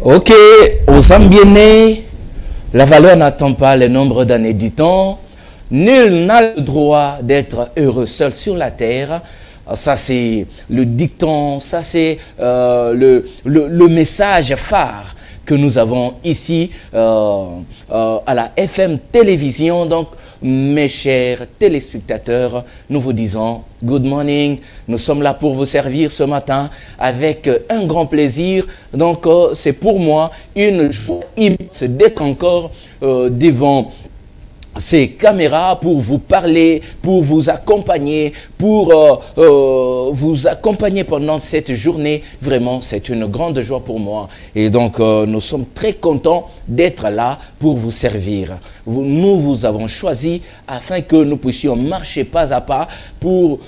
Ok, aux ambiennés, la valeur n'attend pas le nombre d'années du temps. Nul n'a le droit d'être heureux seul sur la terre. Ça, c'est le dicton, ça, c'est le message phare que nous avons ici à la FM Télévision. Donc, mes chers téléspectateurs, nous vous disons good morning. Nous sommes là pour vous servir ce matin avec un grand plaisir. Donc, c'est pour moi une joie immense d'être encore devant ces caméras pour vous parler, pour vous accompagner, pendant cette journée. Vraiment, c'est une grande joie pour moi. Et donc, nous sommes très contents d'être là pour vous servir. Nous vous avons choisi afin que nous puissions marcher pas à pas pour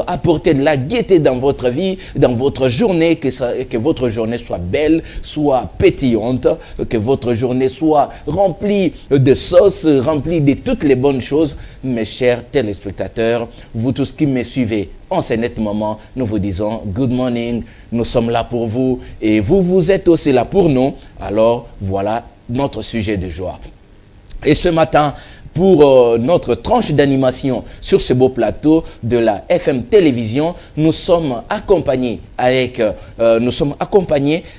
apporter de la gaieté dans votre vie, dans votre journée, que votre journée soit belle, soit pétillante, que votre journée soit remplie de sauce, remplie de toutes les bonnes choses. Mes chers téléspectateurs, vous tous qui me suivez en ce net moment, nous vous disons good morning. Nous sommes là pour vous et vous êtes aussi là pour nous. Alors voilà notre sujet de joie. Et ce matin, pour notre tranche d'animation sur ce beau plateau de la FM Télévision, nous sommes accompagnés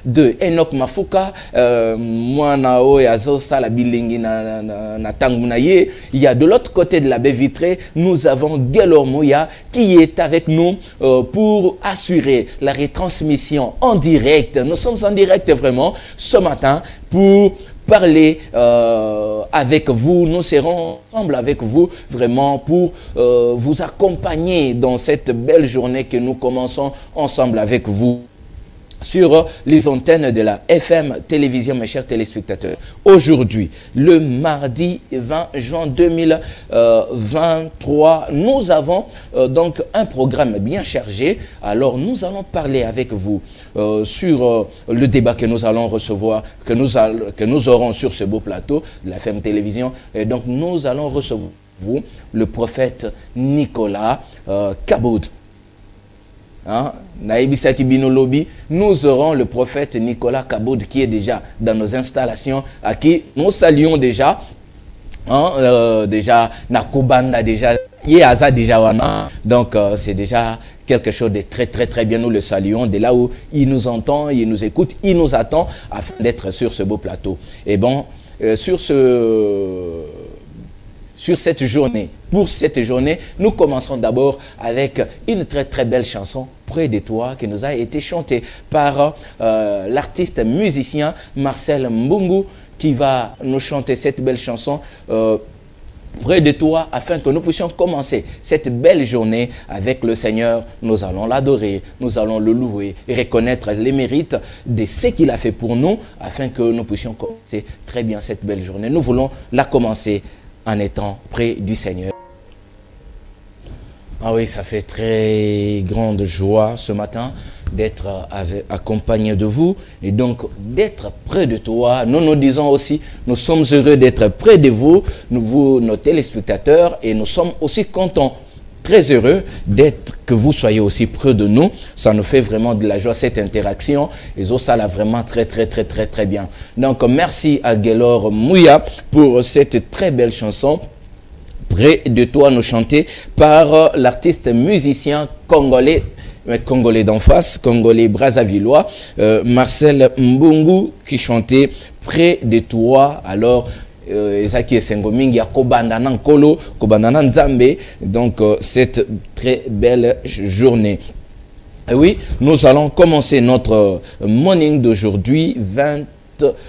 de Enoch Mafuka. Il y a de l'autre côté de la baie vitrée, nous avons Gelor Moya qui est avec nous pour assurer la retransmission en direct. Nous sommes en direct vraiment ce matin pour parler avec vous. Nous serons ensemble avec vous vraiment pour vous accompagner dans cette belle journée que nous commençons ensemble avec vous sur les antennes de la FM Télévision, mes chers téléspectateurs. Aujourd'hui, le mardi 20 juin 2023, nous avons donc un programme bien chargé. Alors, nous allons parler avec vous sur le débat que nous allons recevoir, que nous aurons sur ce beau plateau de la FM Télévision. Et donc, nous allons recevoir vous, le prophète Nicolas Kaboud. Nous aurons le prophète Nicolas Kaboud qui est déjà dans nos installations, à qui nous saluons déjà. Déjà, Nakobanda déjà, Yeaza déjà wana. Donc, c'est déjà quelque chose de très très très bien. Nous le saluons de là où il nous entend, il nous écoute, il nous attend afin d'être sur ce beau plateau. Et bon, sur cette journée, pour cette journée, nous commençons d'abord avec une très très belle chanson, Près de toi, qui nous a été chantée par l'artiste musicien Marcel Mbungu, qui va nous chanter cette belle chanson Près de toi, afin que nous puissions commencer cette belle journée avec le Seigneur. Nous allons l'adorer, nous allons le louer et reconnaître les mérites de ce qu'il a fait pour nous, afin que nous puissions commencer très bien cette belle journée. Nous voulons la commencer en étant près du Seigneur. Ah oui, ça fait très grande joie ce matin d'être accompagné de vous et donc d'être près de toi. Nous nous disons aussi, nous sommes heureux d'être près de vous, nos téléspectateurs, et nous sommes aussi contents, très heureux que vous soyez aussi près de nous. Ça nous fait vraiment de la joie, cette interaction. Et ça l'a vraiment très bien. Donc, merci à Gelor Moya pour cette très belle chanson. Près de toi, nous chanté par l'artiste musicien congolais d'en face, congolais brazzavillois, Marcel Mbungu, qui chantait Près de toi. Alors, Ezaki Sengomingi a Kobandana Nkolo, Kobandana Nzambe. Donc, cette très belle journée. Et oui, nous allons commencer notre morning d'aujourd'hui, 20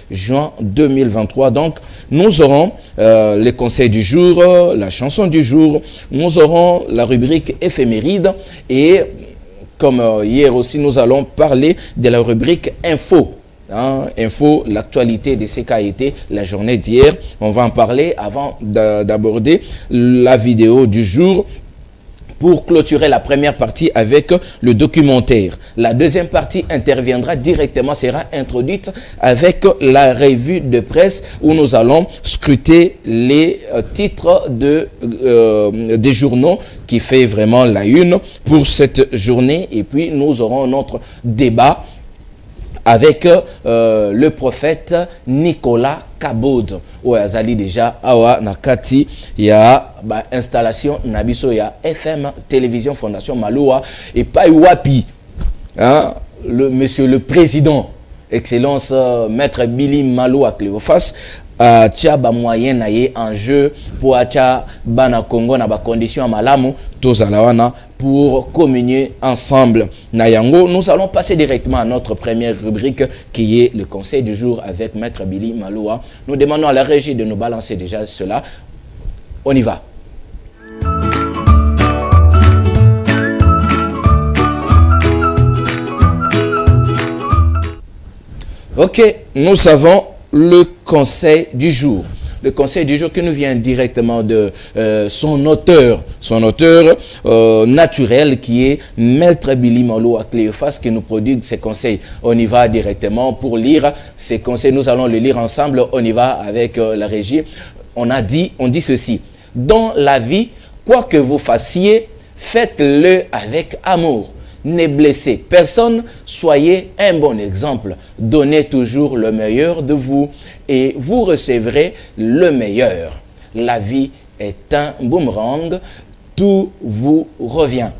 juin 2023. Donc, nous aurons les conseils du jour, la chanson du jour, nous aurons la rubrique éphéméride et comme hier aussi, nous allons parler de la rubrique info. Info, l'actualité de ce qu'a été la journée d'hier. On va en parler avant d'aborder la vidéo du jour, pour clôturer la première partie avec le documentaire. La deuxième partie interviendra directement, sera introduite avec la revue de presse où nous allons scruter les titres des journaux qui fait vraiment la une pour cette journée. Et puis nous aurons notre débat avec le prophète Nicolas Kabod. Ou azali déjà awa nakati ya installation nabiso ya FM Télévision Fondation Maloa et pas wapi. Hein, monsieur le président, Excellence Maître Billy Maloa Cléophas, tia ba moyen na ye en jeu pour acha bana Congo na ba condition malamu tozalawana pour communier ensemble na yango. Nous allons passer directement à notre première rubrique qui est le conseil du jour avec Maître Billy Maloa. Nous demandons à la régie de nous balancer déjà cela. On y va. Ok, nous avons le conseil du jour. Le conseil du jour qui nous vient directement de son auteur naturel qui est Maître Billy Maloa Cléophas qui nous prodigue ses conseils. On y va directement pour lire ces conseils. Nous allons les lire ensemble. On y va avec la régie. On dit ceci. Dans la vie, quoi que vous fassiez, faites-le avec amour. Ne blessez personne, soyez un bon exemple. Donnez toujours le meilleur de vous et vous recevrez le meilleur. La vie est un boomerang, tout vous revient.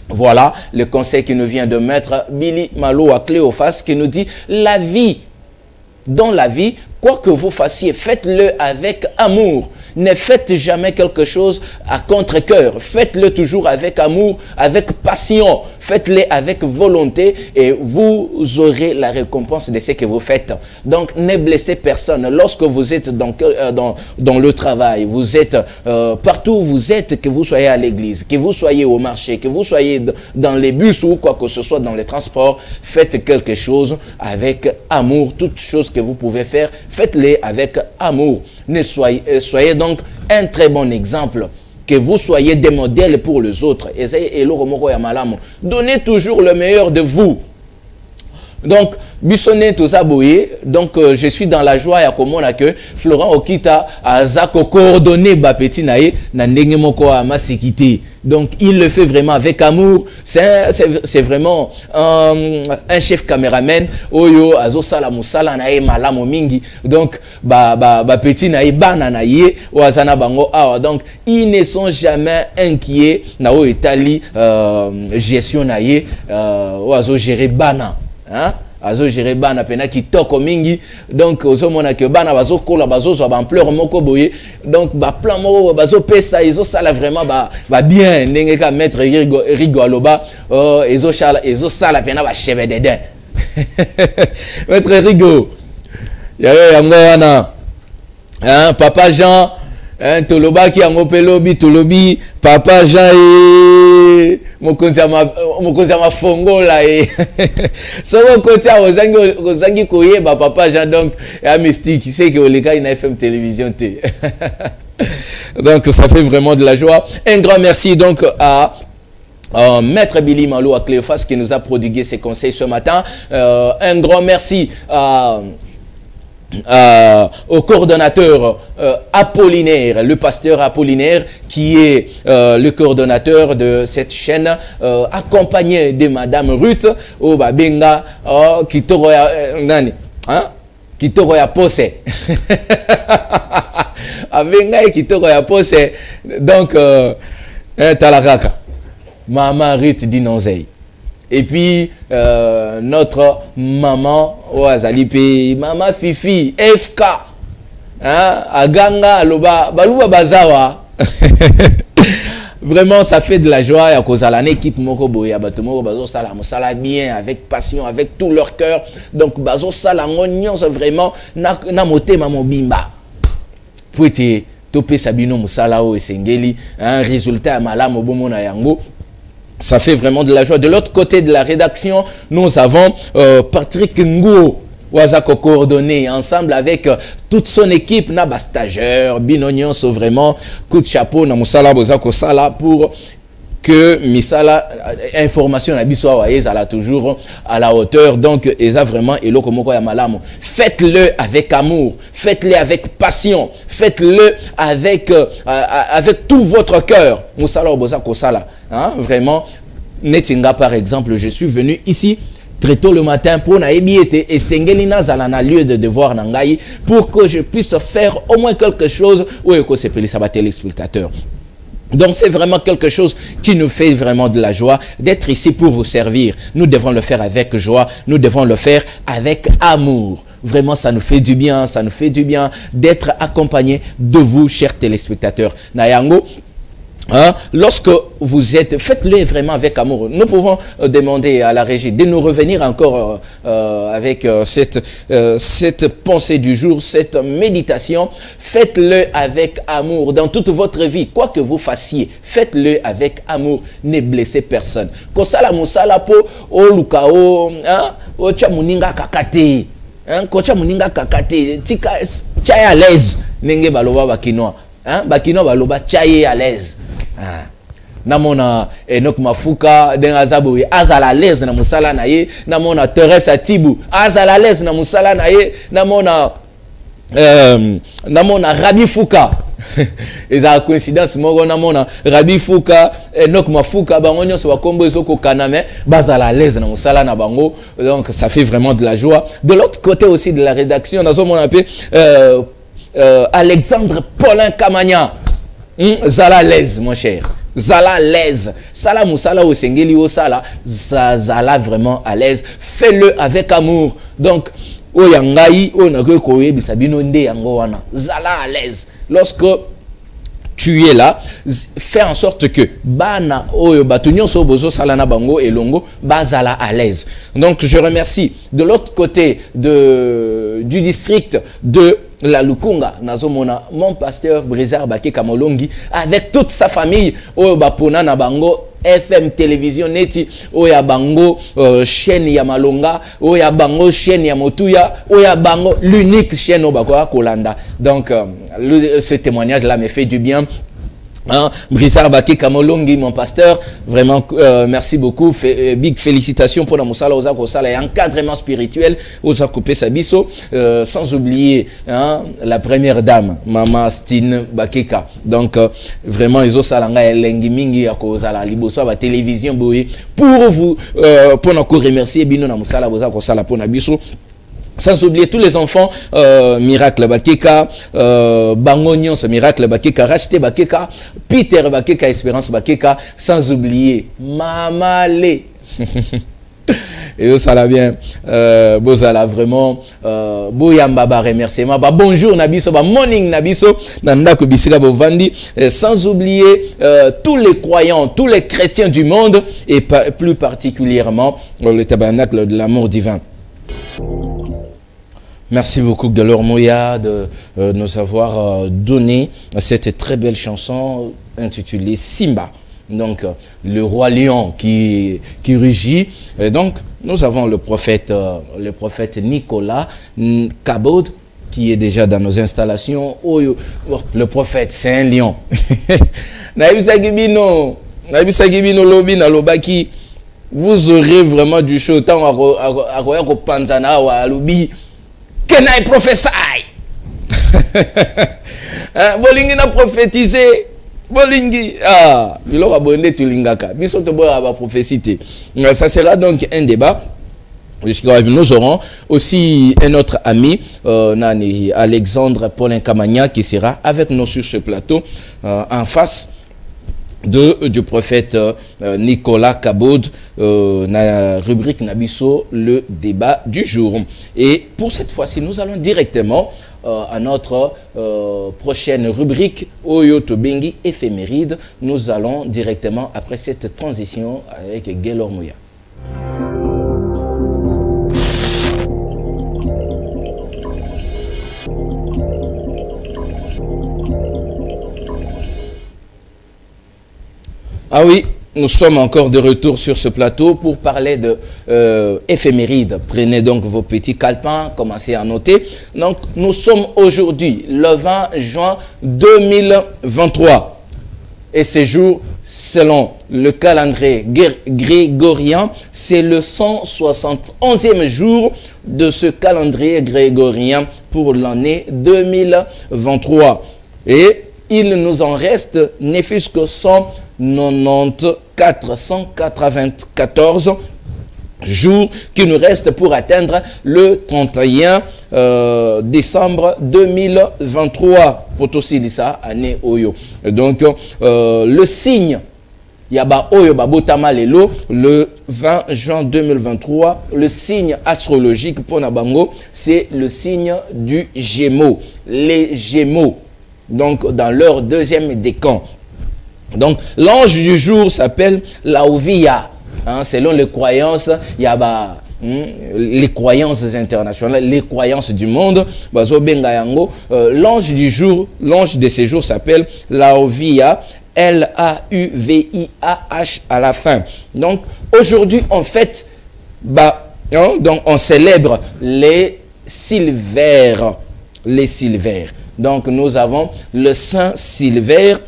Voilà le conseil qui nous vient de Maître Billy Maloa Cléophas qui nous dit la vie, dans la vie, quoi que vous fassiez, faites-le avec amour. Ne faites jamais quelque chose à contre-cœur. Faites-le toujours avec amour, avec passion. Faites-le avec volonté et vous aurez la récompense de ce que vous faites. Donc, ne blessez personne. Lorsque vous êtes dans le travail, vous êtes partout où vous êtes, que vous soyez à l'église, que vous soyez au marché, que vous soyez dans les bus ou quoi que ce soit dans les transports, faites quelque chose avec amour. Toutes choses que vous pouvez faire, faites-les avec amour. Soyez donc un très bon exemple. Que vous soyez des modèles pour les autres. Donnez toujours le meilleur de vous. Donc, Bissonné Tozaboye, donc je suis dans la joie et à comment que Florent Okita a Zako coordonné Bapeti Nae, Nandenge Moko a Masekite. Donc, il le fait vraiment avec amour. C'est vraiment un chef caméraman. Oyo, Azo Sala Moussala Nae Malamo Mingi. Donc, Bapeti Nae Bana Nae, Oazana Bango Awa. Donc, ils ne sont jamais inquiets. Nao Itali, gestion Nae, Oazo géré Bana. Hein? Azo géré bana pena ki toko mingi donc ozo mona ke bana bazo kola bazo zo ba ampleur moko boye donc ba plan moko bazo pesa izo sala vraiment ba bien ndenge ka mettre rigo aloba izo sala pena ba cheve de den mettre rigo ya yango wana hein papa Jean hein toloba ki yango pelobi tolobi papa Jean mokonzi ma fongola so côté ozangi koyeba papa Jean donc ya mystique c'est que les gars il FM télévision t donc ça fait vraiment de la joie. Un grand merci donc à Maître Billy Maloa Cléophas qui nous a prodigué ses conseils ce matin. Un grand merci au coordonnateur Apollinaire, le pasteur Apollinaire qui est le coordonnateur de cette chaîne, accompagné de Madame Ruth au Babenga Kitoro nani hein Kitoro ya pose Abenga Kitoro ya pose donc Talaraka Maman Ruth Dinonzei. Et puis, notre maman, maman Fifi, FK, hein, Aganga, Aloba, Balouba Bazawa. Vraiment, ça fait de la joie à cause de l'équipe Moko Boya, Batomoro, Bazo Salam, Salam bien, avec passion, avec tout leur cœur. Donc, Bazo Salam, c'est vraiment, Namote Maman Bimba. Pour te topé Sabino Moussalao et Sengeli, un résultat à Malam Obomona Yango. Ça fait vraiment de la joie. De l'autre côté de la rédaction, nous avons Patrick Ngo, Wazako coordonné ensemble avec toute son équipe, Naba stagiaire, Binonion, c'est vraiment coup de chapeau, Namusala Bozako Sala pour que Misala information Nabisoa est toujours à la hauteur. Donc, ils ont vraiment et lokomoko ya malamu. Faites-le avec amour, faites-le avec passion, faites-le avec tout votre cœur. Musala Bozako Sala. Hein? Vraiment, Netinga par exemple, je suis venu ici très tôt le matin pour na ebiete et sengeli nazala na lieu de devoir nangai pour que je puisse faire au moins quelque chose ou que c'est peli sabat téléspectateurs. Donc c'est vraiment quelque chose qui nous fait vraiment de la joie d'être ici pour vous servir. Nous devons le faire avec joie, nous devons le faire avec amour. Vraiment, ça nous fait du bien d'être accompagné de vous, chers téléspectateurs. Nayango, hein, lorsque vous êtes, faites-le vraiment avec amour. Nous pouvons demander à la régie de nous revenir encore avec cette pensée du jour, cette méditation. Faites-le avec amour dans toute votre vie. Quoi que vous fassiez, faites-le avec amour. Ne blessez personne. Kosala musala po o lukao, o chamuninga kakate. Kocha muninga kakate. Tika chaya à l'aise. Nenge baloba bakinoa. Bakinoa baloba chaya à l'aise. Namona Enoch Mafuka den azabu azala l'aise na musala na ye, namona Teresa Tibu azala l'aise na musala na ye, namona Rabi Fuka eza coïncidence moko namona Rabi Fuka Enoch Mafuka bango nyonso bakombo ezoko kaname bazala l'aise na musala na bango, donc ça fait vraiment de la joie. De l'autre côté aussi de la rédaction nazo mona pe Alexandre Paulin Kamanya. Zala l'aise, mon cher. Zala l'aise. Sala musala ou sengeli ou sala. Zala vraiment à l'aise. Fais-le avec amour. Donc, oyangai, onakoye bisabino nde yango wana. Zala à l'aise. Lorsque tu es là, fais en sorte que bana oyo batunyo so bozo sala na bango et longo bazala à l'aise. Donc, je remercie de l'autre côté du district de la Lukunga, nazomona mon pasteur Brizard Baké Kamolongi avec toute sa famille oyo bapona na bango FM télévision neti oya bango chaîne ya Malonga oya bango chaîne ya Motuya oya bango l'unique chaîne obakoa Kolanda. Donc ce témoignage là me fait du bien. Brizard Baké Kamolongi, mon pasteur, vraiment merci beaucoup, big félicitations pour la Moussala Ozako Sala et encadrement spirituel Ozako Pesabiso, sans oublier la première dame, Maman Stine Bakeka. Donc vraiment ils ont salanga elengi mingi à cause la liboso à la télévision boy pour vous pour nous remercier bino na Moussala Ozako Sala pour nabiso. Sans oublier tous les enfants, Miracle Bakeka, Bangonion, ce Miracle Bakeka, Racheté Bakeka, Peter Bakeka, Espérance Bakeka, sans oublier Mamale. Et ça va bien, Bozala vraiment, Boyambaba remerciement, bonjour Nabiso, morning Nabiso, Nandako Bisila Bovandi, sans oublier tous les croyants, tous les chrétiens du monde, et plus particulièrement le tabernacle de l'amour divin. Merci beaucoup de leur moya de nous avoir donné cette très belle chanson intitulée Simba. Donc le roi lion qui rugit. Et donc nous avons le prophète Nicolas Kabod qui est déjà dans nos installations. Oh, le prophète c'est un lion. Vous aurez vraiment du chaud tant à Panzana ou à Lubi. Can I prophesy? Bolingi na prophétiser. Bolingi. Ah, il aura abonné Tulingaka. Bisoto boya va prophéciter. Ça sera donc un débat. Nous aurons aussi un autre ami, Nani Alexandre Paulin Kamanya, qui sera avec nous sur ce plateau en face du prophète Nicolas Kabod, la rubrique Nabiso, le débat du jour. Et pour cette fois-ci, nous allons directement à notre prochaine rubrique Oyo Tobengi éphéméride. Nous allons directement après cette transition avec Gaylor Mouya. Ah oui, nous sommes encore de retour sur ce plateau pour parler de éphémérides. Prenez donc vos petits calepins, commencez à noter. Donc, nous sommes aujourd'hui le 20 juin 2023. Et ce jour, selon le calendrier grégorien, c'est le 171e jour de ce calendrier grégorien pour l'année 2023. Et il nous en reste ne fût-ce que 194 jours qui nous restent pour atteindre le 31 décembre 2023. Potosilisa année Oyo. Donc, le signe, Yaba Oyo Babotama Lelo, le 20 juin 2023, le signe astrologique pour Nabango, c'est le signe du Gémeaux. Les Gémeaux, donc dans leur deuxième décan. Donc, l'ange du jour s'appelle Laovia. Hein, selon les croyances, il y a les croyances internationales, les croyances du monde. L'ange du jour, l'ange de ces jours s'appelle Laovia, L-A-U-V-I-A-H à la fin. Donc, aujourd'hui, en fait, donc on célèbre les Sylvères. Les Sylvères. Donc, nous avons le Saint Sylvère,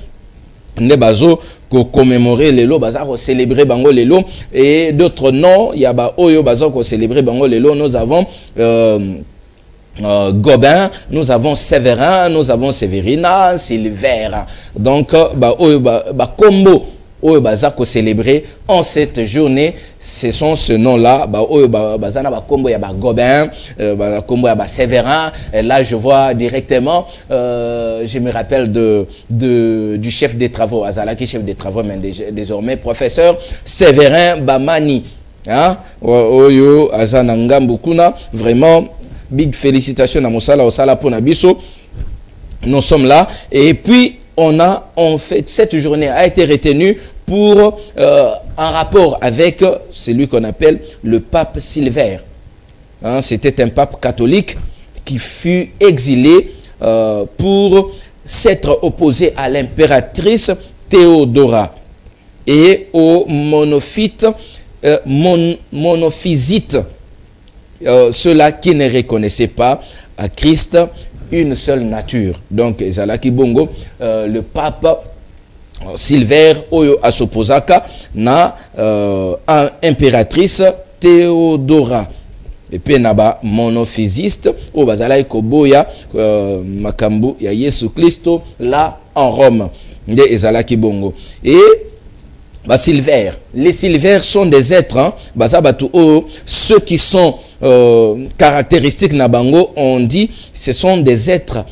Nebazo, pour commémorer les lots, pour célébrer Bango les lots, et d'autres noms, il y a Oyo Bazo pour célébrer Bango les lots. Nous avons Gobin, nous avons Séverin, nous avons Sévérina, Sylvère. Donc, combo Oyo Baza pour célébrer en cette journée, ce sont ce nom-là. Oyo Bazana combo ya Gobin, combo ya Séverin. Et là, je vois directement, je me rappelle du chef des travaux, Azalaki chef des travaux, mais désormais professeur Séverin Bamani. Hein? Oyo Azananga Mbukuna, vraiment big félicitations à Moussala Osala pour Nabiso. Nous sommes là et puis en fait, cette journée a été retenue pour un rapport avec celui qu'on appelle le pape Sylvère. Hein, c'était un pape catholique qui fut exilé pour s'être opposé à l'impératrice Théodora et aux monophysites, ceux-là qui ne reconnaissaient pas à Christ une seule nature. Donc, Zalaki Bongo, le pape Sylvère Oyo Asopozaka na impératrice Théodora. Et puis, naba monophysiste au Bazalai Koboya Makambu ya Yesu Christo là en Rome. De Zalaki Bongo. Et Sylvère. Les Sylvères sont des êtres, hein, ceux qui sont caractéristiques Nabango, on dit, ce sont des êtres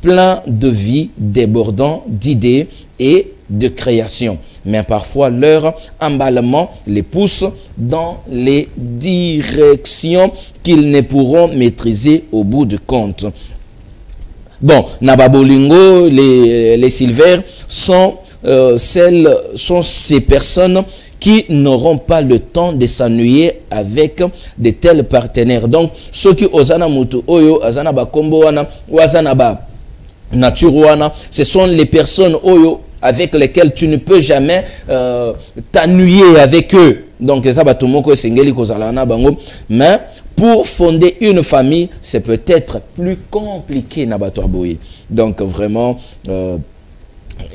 pleins de vie, débordants d'idées et de création. Mais parfois, leur emballement les pousse dans les directions qu'ils ne pourront maîtriser au bout du compte. Bon, Nababolingo, les Sylvères sont ces personnes qui n'auront pas le temps de s'ennuyer avec de tels partenaires. Donc, ceux qui osana mutu oyo, azana ba kombo wana, wazana ba nature wana, ce sont les personnes oyo avec lesquelles tu ne peux jamais t'ennuyer avec eux. Donc, ça ba tumoko sengeli kozalana bango, mais pour fonder une famille, c'est peut-être plus compliqué nabato aboye. Donc, vraiment,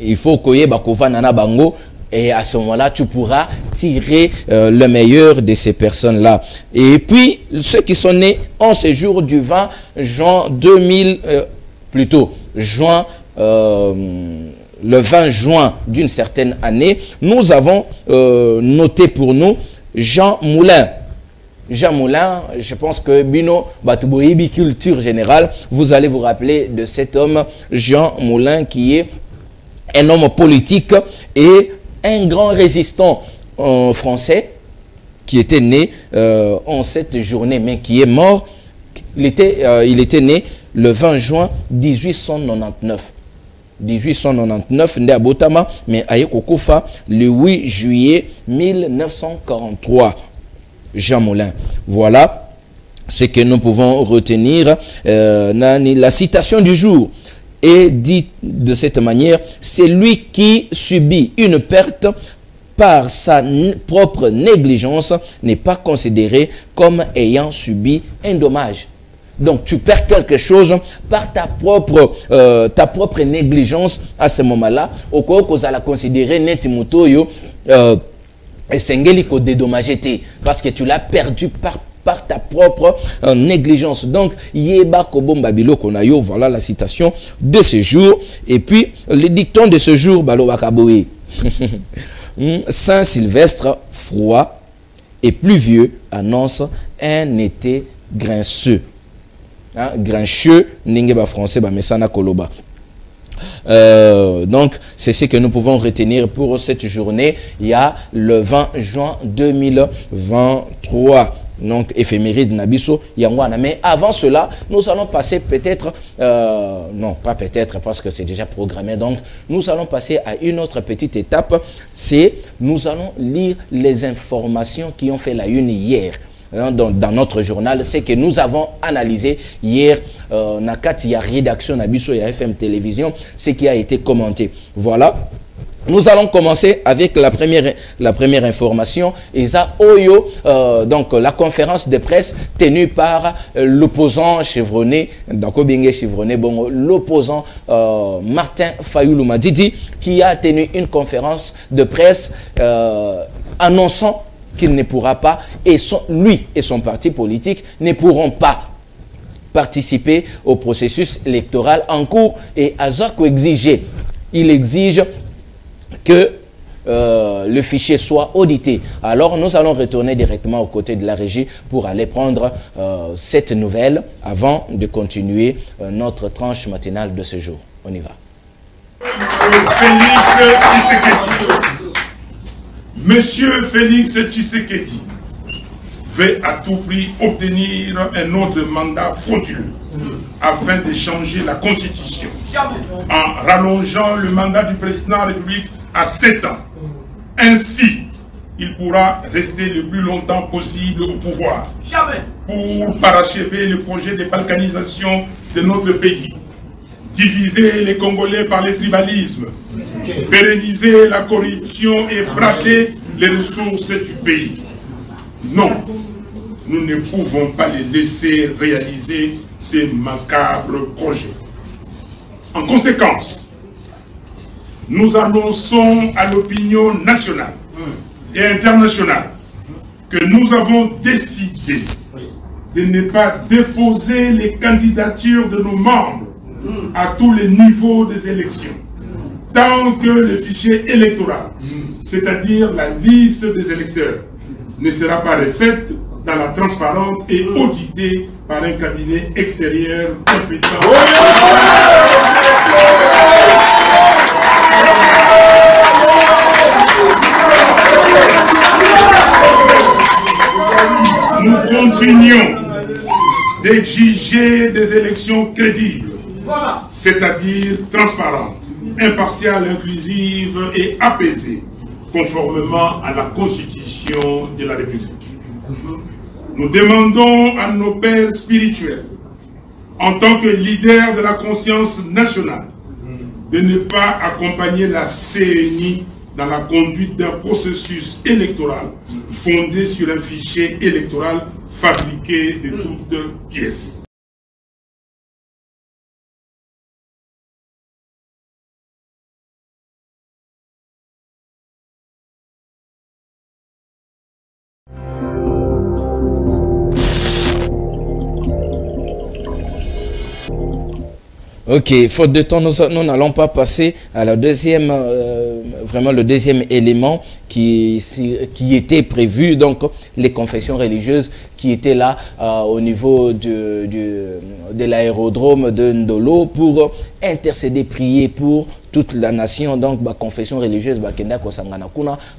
il faut qu'il nana bango et à ce moment-là tu pourras tirer le meilleur de ces personnes-là. Et puis ceux qui sont nés en ce jour du 20 juin 2000 juin le 20 juin d'une certaine année, nous avons noté pour nous Jean Moulin. Jean Moulin, je pense que Bino Batouboyebi culture générale, vous allez vous rappeler de cet homme Jean Moulin qui est un homme politique et un grand résistant français qui était né en cette journée, mais qui est mort. Il était né le 20 juin 1899. 1899, né à Botama, mais à Yekokofa le 8 juillet 1943. Jean Moulin. Voilà ce que nous pouvons retenir. La citation du jour est dit de cette manière: c'est lui qui subit une perte par sa propre négligence n'est pas considéré comme ayant subi un dommage. Donc tu perds quelque chose par ta propre négligence à ce moment-là. Au cas où la considérer netimoto yo sengeli ko dédommagé parce que tu l'as perdu par ta propre négligence. Donc, Yeba Kobomba Bilo Konayo, voilà la citation de ce jour. Et puis, le dicton de ce jour, Balo Wakaboé. Saint Sylvestre, froid, et pluvieux annonce un été grincheux. Hein, grincheux, n'ingeba français, ba mesana koloba. Donc, c'est ce que nous pouvons retenir pour cette journée. Il y a le 20 juin 2023. Donc, éphéméride Nabiso, Yangwana. Mais avant cela, nous allons passer peut-être, non, pas peut-être, parce que c'est déjà programmé. Donc, nous allons passer à une autre petite étape. C'est, nous allons lire les informations qui ont fait la une hier. Dans notre journal, c'est que nous avons analysé hier, il y a rédaction Nabiso, il y a FM Télévision, ce qui a été commenté. Voilà. Nous allons commencer avec la première information. Eza Oyo, donc la conférence de presse tenue par l'opposant chevronné, l'opposant Martin Fayoulou Madidi, qui a tenu une conférence de presse annonçant qu'il ne pourra pas, et lui et son parti politique ne pourront pas participer au processus électoral en cours. Et Azako exige, il exige que le fichier soit audité. Alors nous allons retourner directement aux côtés de la régie pour aller prendre cette nouvelle avant de continuer notre tranche matinale de ce jour. On y va. Monsieur Félix Tshisekedi veut à tout prix obtenir un autre mandat frauduleux afin de changer la Constitution en rallongeant le mandat du président de la République à 7 ans. Ainsi, il pourra rester le plus longtemps possible au pouvoir pour parachever le projet de balkanisation de notre pays, diviser les Congolais par le tribalisme, pérenniser la corruption et braquer les ressources du pays. Non, nous ne pouvons pas les laisser réaliser ces macabres projets. En conséquence, nous annonçons à l'opinion nationale et internationale que nous avons décidé de ne pas déposer les candidatures de nos membres à tous les niveaux des élections, tant que le fichier électoral, c'est-à-dire la liste des électeurs, ne sera pas refaite dans la transparence et auditée par un cabinet extérieur compétent. Nous continuons d'exiger des élections crédibles, c'est-à-dire transparentes, impartiales, inclusives et apaisées, conformément à la Constitution de la République. Nous demandons à nos pères spirituels, en tant que leaders de la conscience nationale, de ne pas accompagner la CENI dans la conduite d'un processus électoral fondé sur un fichier électoral fabriqué de toutes pièces. Ok, faute de temps, nous n'allons pas passer à la deuxième, vraiment le deuxième élément qui était prévu, donc les confessions religieuses qui étaient là au niveau de l'aérodrome de Ndolo pour intercéder, prier pour toute la nation, donc la confession religieuse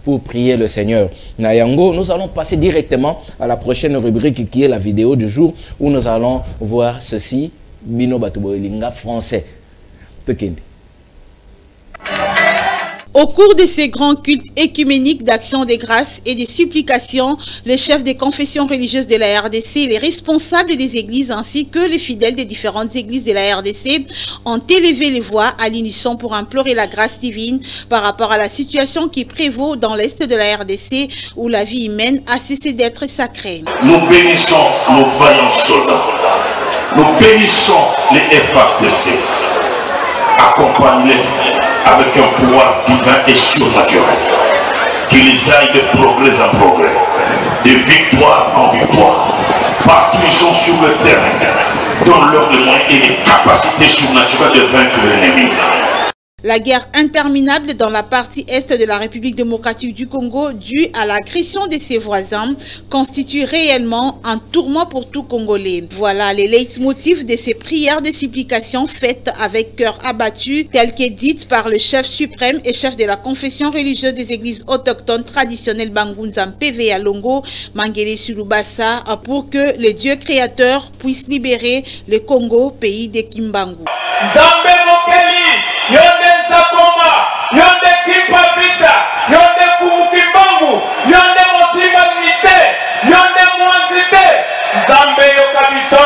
pour prier le Seigneur. Nayango, nous allons passer directement à la prochaine rubrique qui est la vidéo du jour où nous allons voir ceci. Bino Batubolinga français. Au cours de ces grands cultes écuméniques d'action de grâce et de supplication, les chefs des confessions religieuses de la RDC, les responsables des églises ainsi que les fidèles des différentes églises de la RDC ont élevé les voix à l'unisson pour implorer la grâce divine par rapport à la situation qui prévaut dans l'est de la RDC où la vie humaine a cessé d'être sacrée. Nous bénissons nos vaillants soldats. Nous bénissons les FARDC. Accompagnez-les avec un pouvoir divin et surnaturel. Qu'ils aillent de progrès en progrès, de victoire en victoire. Partout ils sont sur le terrain, donnent-leur les moyens et les capacités surnaturelles de vaincre l'ennemi. La guerre interminable dans la partie est de la République démocratique du Congo, due à l'agression de ses voisins, constitue réellement un tourment pour tout Congolais. Voilà les leitmotifs de ces prières de supplication faites avec cœur abattu, telles qu'est dites par le chef suprême et chef de la confession religieuse des églises autochtones traditionnelles Bangunzam PV Alongo, Mangele Sulubasa, pour que le Dieu créateur puisse libérer le Congo, pays de Kimbangu. Yonde Nzakoma, yonde Kipa Vita, yonde Kimbangu, yonde Motima Nite, yonde Mwanzite, Zambe Yokabiso,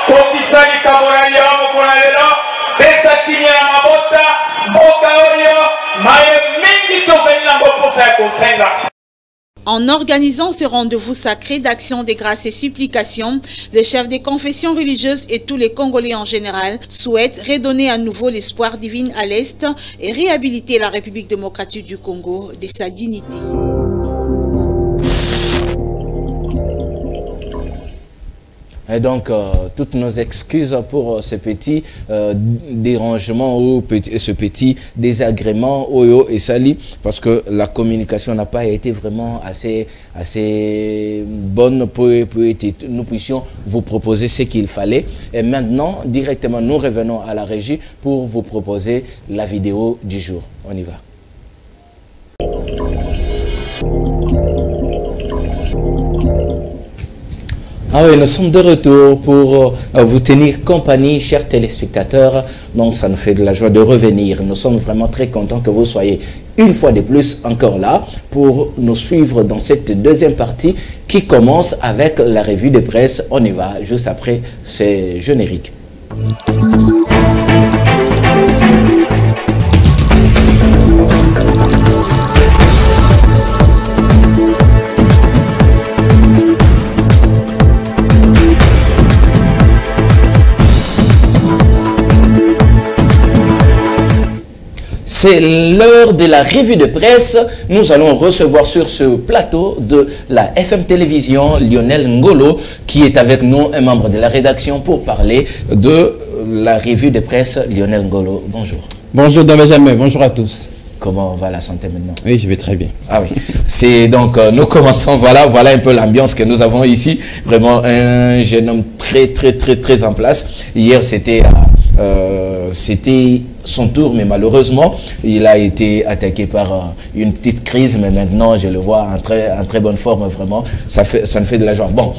Kokisali Kabora Yamo Konalelo, Besa Kinya Mabota, Boka Oyo, Maye Mingi Tovenina Ngoposa Kosenga. En organisant ce rendez-vous sacré d'action des grâces et supplications, les chefs des confessions religieuses et tous les Congolais en général souhaitent redonner à nouveau l'espoir divin à l'Est et réhabiliter la République démocratique du Congo de sa dignité. Et donc, toutes nos excuses pour ce petit dérangement ou ce petit désagrément Oyo et Sali, parce que la communication n'a pas été vraiment assez bonne pour que nous puissions vous proposer ce qu'il fallait. Et maintenant, directement, nous revenons à la régie pour vous proposer la vidéo du jour. On y va. Ah oui, nous sommes de retour pour vous tenir compagnie, chers téléspectateurs. Donc, ça nous fait de la joie de revenir. Nous sommes vraiment très contents que vous soyez une fois de plus encore là pour nous suivre dans cette deuxième partie qui commence avec la revue de presse. On y va juste après ces génériques. C'est l'heure de la revue de presse. Nous allons recevoir sur ce plateau de la FM Télévision Lionel Ngolo, qui est avec nous, un membre de la rédaction, pour parler de la revue de presse. Lionel Ngolo, bonjour. Bonjour Benjamin, bonjour à tous. Comment va la santé maintenant? Oui, je vais très bien. Ah oui, c'est donc, nous commençons, voilà un peu l'ambiance que nous avons ici. Vraiment un jeune homme très en place. Hier, c'était son tour, mais malheureusement, il a été attaqué par une petite crise, mais maintenant, je le vois en très bonne forme, vraiment, ça nous fait de la joie. Bon,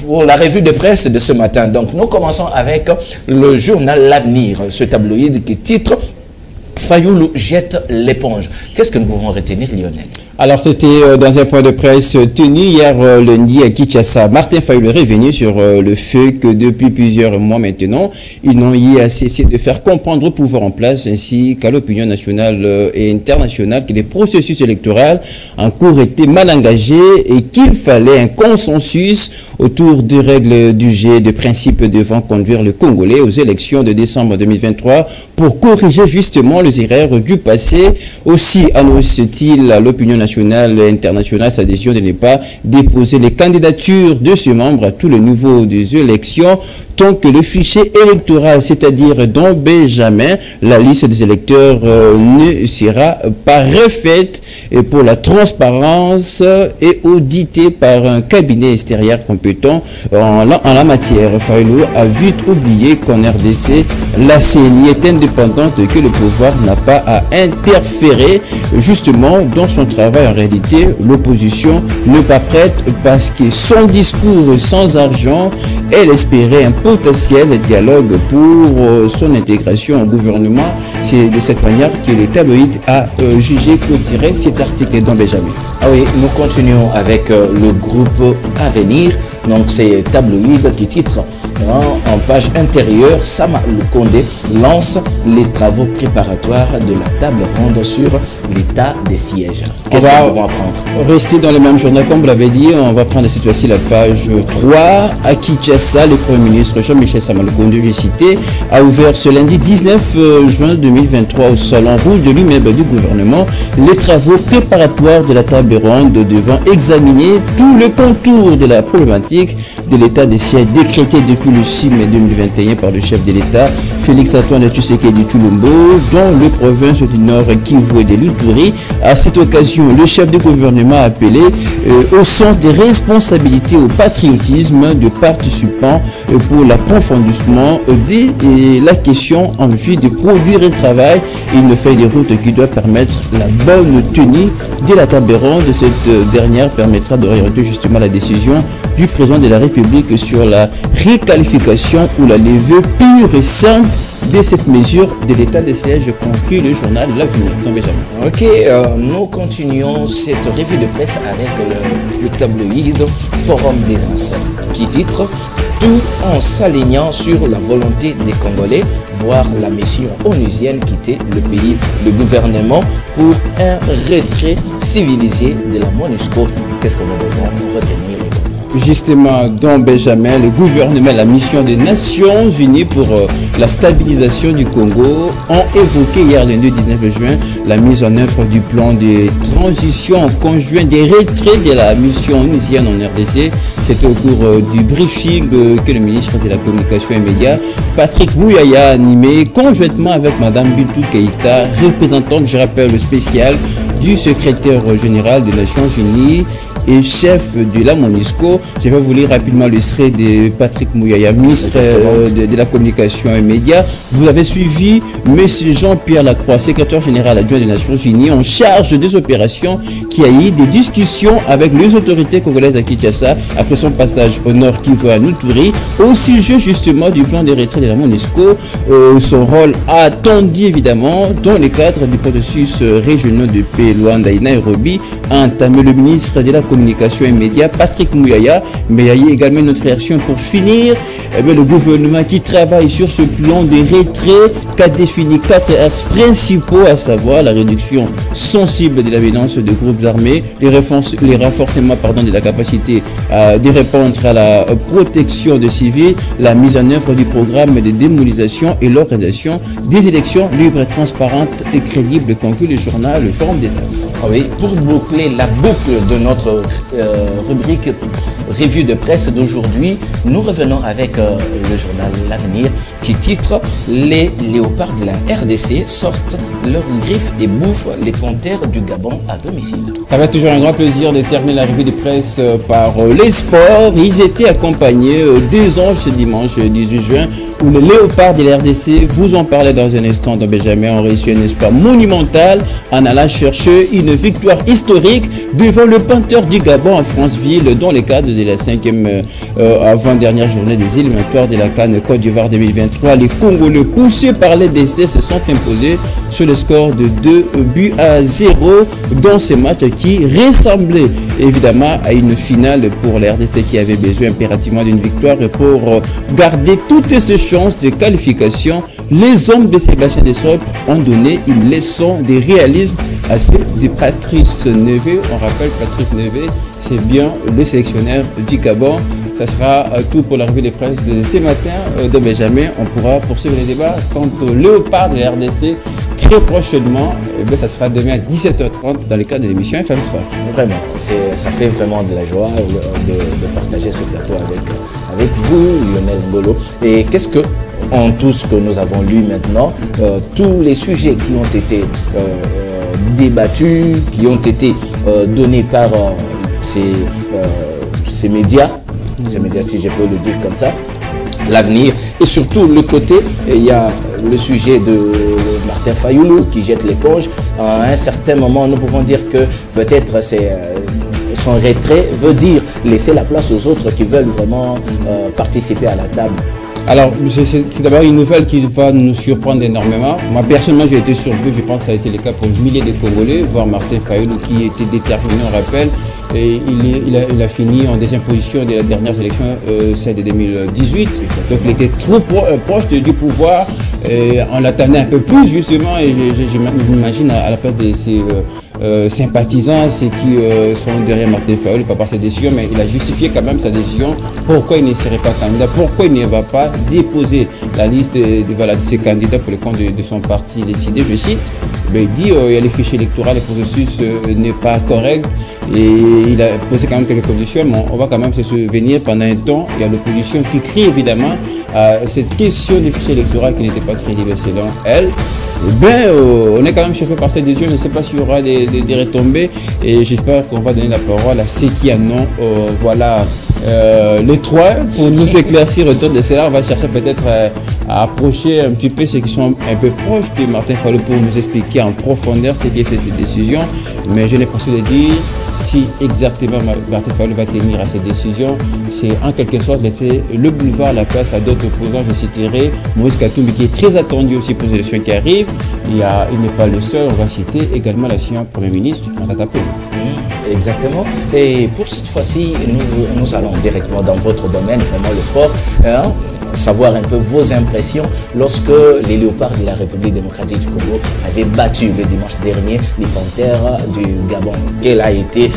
pour la revue de presse de ce matin, donc, nous commençons avec le journal L'Avenir, ce tabloïd qui titre « Fayoulou jette l'éponge ». Qu'est-ce que nous pouvons retenir, Lionel? Alors, c'était dans un point de presse tenu hier lundi à Kinshasa. Martin Fayoulou est revenu sur le fait que depuis plusieurs mois maintenant, ils n'ont eu à cesser de faire comprendre au pouvoir en place ainsi qu'à l'opinion nationale et internationale que les processus électoraux en cours étaient mal engagés et qu'il fallait un consensus autour des règles du jeu, des principes devant conduire le Congolais aux élections de décembre 2023 pour corriger justement les erreurs du passé. Aussi annonce-t-il à l'opinion nationale et internationale sa décision de ne pas déposer les candidatures de ce membre à tous les niveaux des élections tant que le fichier électoral, c'est-à-dire dont Benjamin, la liste des électeurs ne sera pas refaite et pour la transparence et auditée par un cabinet extérieur compétent en la matière. Fayoulou a vite oublié qu'en RDC, la CENI est indépendante et que le pouvoir n'a pas à interférer justement dans son travail. En réalité, l'opposition n'est pas prête parce que son discours sans argent, elle espérait un potentiel dialogue pour son intégration au gouvernement. C'est de cette manière que le tabloïd a jugé clôturer cet article dans Benjamin. Ah oui, nous continuons avec le groupe Avenir. Donc c'est tabloïd qui titre en page intérieure, Sama Lukonde lance les travaux préparatoires de la table ronde sur l'état des sièges. Qu'est-ce que nous pouvons apprendre? Rester dans le même journal, comme vous l'avez dit, on va prendre cette fois-ci la page 3. À Kinshasa, le Premier ministre Jean-Michel Sama Lukonde, j'ai cité, a ouvert ce lundi 19 juin 2023 au salon rouge de l'immeuble du gouvernement les travaux préparatoires de la table ronde devant examiner tout le contour de la problématique de l'état des sièges décrété depuis le 6 mai 2021 par le chef de l'État, Félix Antoine Tshisekedi Tshilombo, dans le province du Nord Kivu et de l'Ituri. À cette occasion, le chef du gouvernement a appelé au sens des responsabilités, au patriotisme de participants pour l'approfondissement de la question en vue de produire un travail et une feuille de route qui doit permettre la bonne tenue de la table ronde. Cette dernière permettra d'orienter justement la décision du président de la République sur la réqualification ou la levée pure et simple de cette mesure de l'état des sièges, conclut le journal L'Avenir. Ok, nous continuons cette revue de presse avec le tabloïd Forum des Ancêtres qui titre « Tout en s'alignant sur la volonté des Congolais, voir la mission onusienne quitter le pays, le gouvernement pour un retrait civilisé de la MONUSCO ». Qu'est-ce que nous devons retenir? Justement, dont Benjamin, le gouvernement et la mission des Nations Unies pour la stabilisation du Congo ont évoqué hier lundi 19 juin la mise en œuvre du plan de transition conjoint des retraits de la mission onusienne en RDC. C'était au cours du briefing que le ministre de la Communication et Médias, Patrick Mouyaya, a animé conjointement avec Mme Bintou Keïta, représentante, je rappelle, spéciale du secrétaire général des Nations Unies et chef de la MONUSCO. Je vais vous lire rapidement le extrait de Patrick Mouyaya, ministre de la Communication et Médias. Vous avez suivi M. Jean-Pierre Lacroix, secrétaire général adjoint des Nations Unies en charge des opérations, qui a eu des discussions avec les autorités congolaises à Kinshasa après son passage au Nord Kivu à Ituri au sujet justement du plan de retrait de la MONUSCO. Son rôle attendu évidemment dans le cadre du processus régional de paix Luanda et Nairobi a entamé le ministre de la Communication et Médias, Patrick Mouyaya. Mais il y a également une autre réaction pour finir. Le gouvernement qui travaille sur ce plan de retrait qu'a défini 4 axes principaux, à savoir la réduction sensible de la violence de groupes armés, les renforcements de la capacité de répondre à la protection des civils, la mise en œuvre du programme de démobilisation et l'organisation des élections libres, transparentes et crédibles, conclut le journal Le Forum des As. Oui, pour boucler la boucle de notre rubrique revue de presse d'aujourd'hui, nous revenons avec le journal L'Avenir qui titre « Les léopards de la RDC sortent leurs griffes et bouffent les panthères du Gabon à domicile ». Ça va être toujours un grand plaisir de terminer la revue de presse par les sports. Ils étaient accompagnés des anges ce dimanche 18 juin où les léopards de la RDC, vous en parlez dans un instant dans Benjamin, ont réussi un espoir monumental en allant chercher une victoire historique devant le panthère du Gabon à Franceville dans le cadre de la 5e avant-dernière journée des éliminatoires de la CAN Côte d'Ivoire 2023. Les Congolais, poussés par les décès, se sont imposés sur le score de 2-0 dans ce match qui ressemblait évidemment à une finale pour la RDC qui avait besoin impérativement d'une victoire pour garder toutes ses chances de qualification. Les hommes de Sébastien Desailly ont donné une leçon de réalisme à ceux de Patrice Neve. On rappelle Patrice Neve, c'est bien le sélectionneur du Gabon. Ça sera tout pour la revue de presse de ce matin de Benjamin. On pourra poursuivre les débats quant au léopard de la RDC très prochainement. Ça sera demain à 17h30 dans le cadre de l'émission FM Sport. Vraiment, ça fait vraiment de la joie de partager ce plateau avec vous, Lionel Ngolo. Et qu'est-ce que, en tout ce que nous avons lu maintenant, tous les sujets qui ont été débattus, qui ont été donnés par ces médias, si je peux le dire comme ça, L'Avenir, et surtout le côté, il y a le sujet de Martin Fayoulou qui jette l'éponge. À un certain moment, nous pouvons dire que peut-être son retrait veut dire laisser la place aux autres qui veulent vraiment participer à la table. Alors, c'est d'abord une nouvelle qui va nous surprendre énormément. Moi, personnellement, j'ai été surpris. Je pense que ça a été le cas pour milliers de Congolais, voir Martin Fayoulou qui était déterminé, on rappelle. Et il a fini en deuxième position de la dernière élection, celle de 2018. Donc, il était trop proche du pouvoir. On l'attendait un peu plus, justement. Et j'imagine à la place de ses sympathisants, ceux qui sont derrière Martin Fayoulou par sa décision, mais il a justifié quand même sa décision. Pourquoi il ne serait pas candidat? Pourquoi il ne va pas déposer la liste de ses candidats pour le compte de son parti décidé? Je cite, il dit il y a les fichiers électoraux, le processus n'est pas correct. Et il a posé quand même quelques conditions, mais on va quand même se souvenir pendant un temps, il y a l'opposition qui crie évidemment à cette question du fichier électoral qui n'était pas crédible selon elle. Eh bien, on est quand même chauffé par cette décision. Je ne sais pas s'il y aura des retombées et j'espère qu'on va donner la parole à ceux qui en ont. Voilà, les trois pour nous éclaircir autour de cela. On va chercher peut-être à approcher un petit peu ceux qui sont un peu proches de Martin Fayulu pour nous expliquer en profondeur ce qui est fait de décision. Mais je n'ai pas su de dire si exactement Martin Fayulu va tenir à cette décision. C'est en quelque sorte laisser le boulevard, la place à d'autres opposants. Je citerai Moïse Katumbi qui est très attendu aussi pour les élections qui arrivent. Il n'est pas le seul, on va citer également l'ancien Premier ministre, Matata Ponyo. Exactement. Et pour cette fois-ci, nous allons directement dans votre domaine, vraiment le sport, savoir un peu vos impressions lorsque les Léopards de la République démocratique du Congo avaient battu le dimanche dernier les Panthères du Gabon. Quelle a été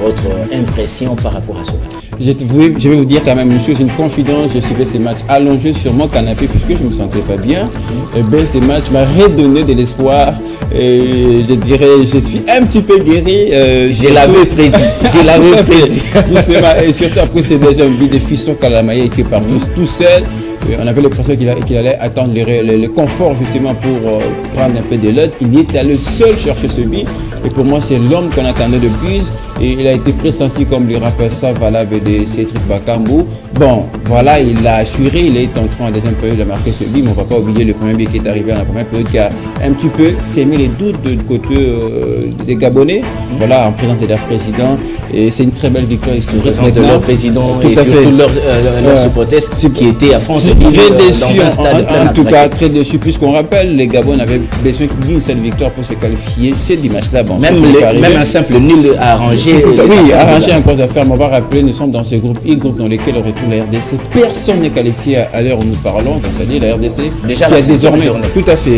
votre impression par rapport à cela? Je vais vous dire quand même une chose, une confidence. Je suivais ces matchs allongés sur mon canapé puisque je ne me sentais pas bien. Et bien, ces matchs m'ont redonné de l'espoir. Et je dirais, je suis un petit peu guéri. Je l'avais prédit. Je l'avais prédit. Justement, et surtout après ces deuxième but de Fisson Kalamaye qui est parti tout seul. On avait l'impression qu'il allait attendre le confort justement pour prendre un peu de l'aide. Il est allé seul chercher ce but. Et pour moi, c'est l'homme qu'on attendait de plus. Et il a été pressenti comme le rappeur ça valable de Cédric Bakambu. Bon, voilà, il l'a assuré. Il est en train en deuxième période de marquer ce but. Mais on ne va pas oublier le premier but qui est arrivé dans la première période qui a un petit peu sémé les doutes du côté des Gabonais. Voilà, en présence de leur président. Et c'est une très belle victoire historique. En présence de leur président et surtout leurs supporters qui étaient à fond. Très déçu, en tout cas très déçu, puisqu'on rappelle, les Gabon avaient besoin d'une seule victoire pour se qualifier. C'est dimanche-là. Bon, même un simple nul a arrangé. Oui, arrangé encore à faire. Mais on va rappeler, nous sommes dans ce groupe groupe dans lequel on retrouve la RDC. Personne n'est qualifié à l'heure où nous parlons. C'est-à-dire la RDC déjà qui a désormais. Tout à fait.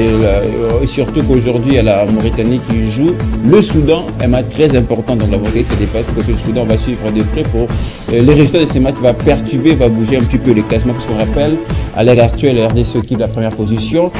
Et surtout qu'aujourd'hui, il y a la Mauritanie qui joue. Le Soudan, un match très important dans la Mauritanie, se dépasse. Côté du Soudan, on va suivre de près pour les résultats de ces matchs va perturber, va bouger un petit peu les classements, parce qu'on rappelle, à l'heure actuelle, la RDC occupe la première position.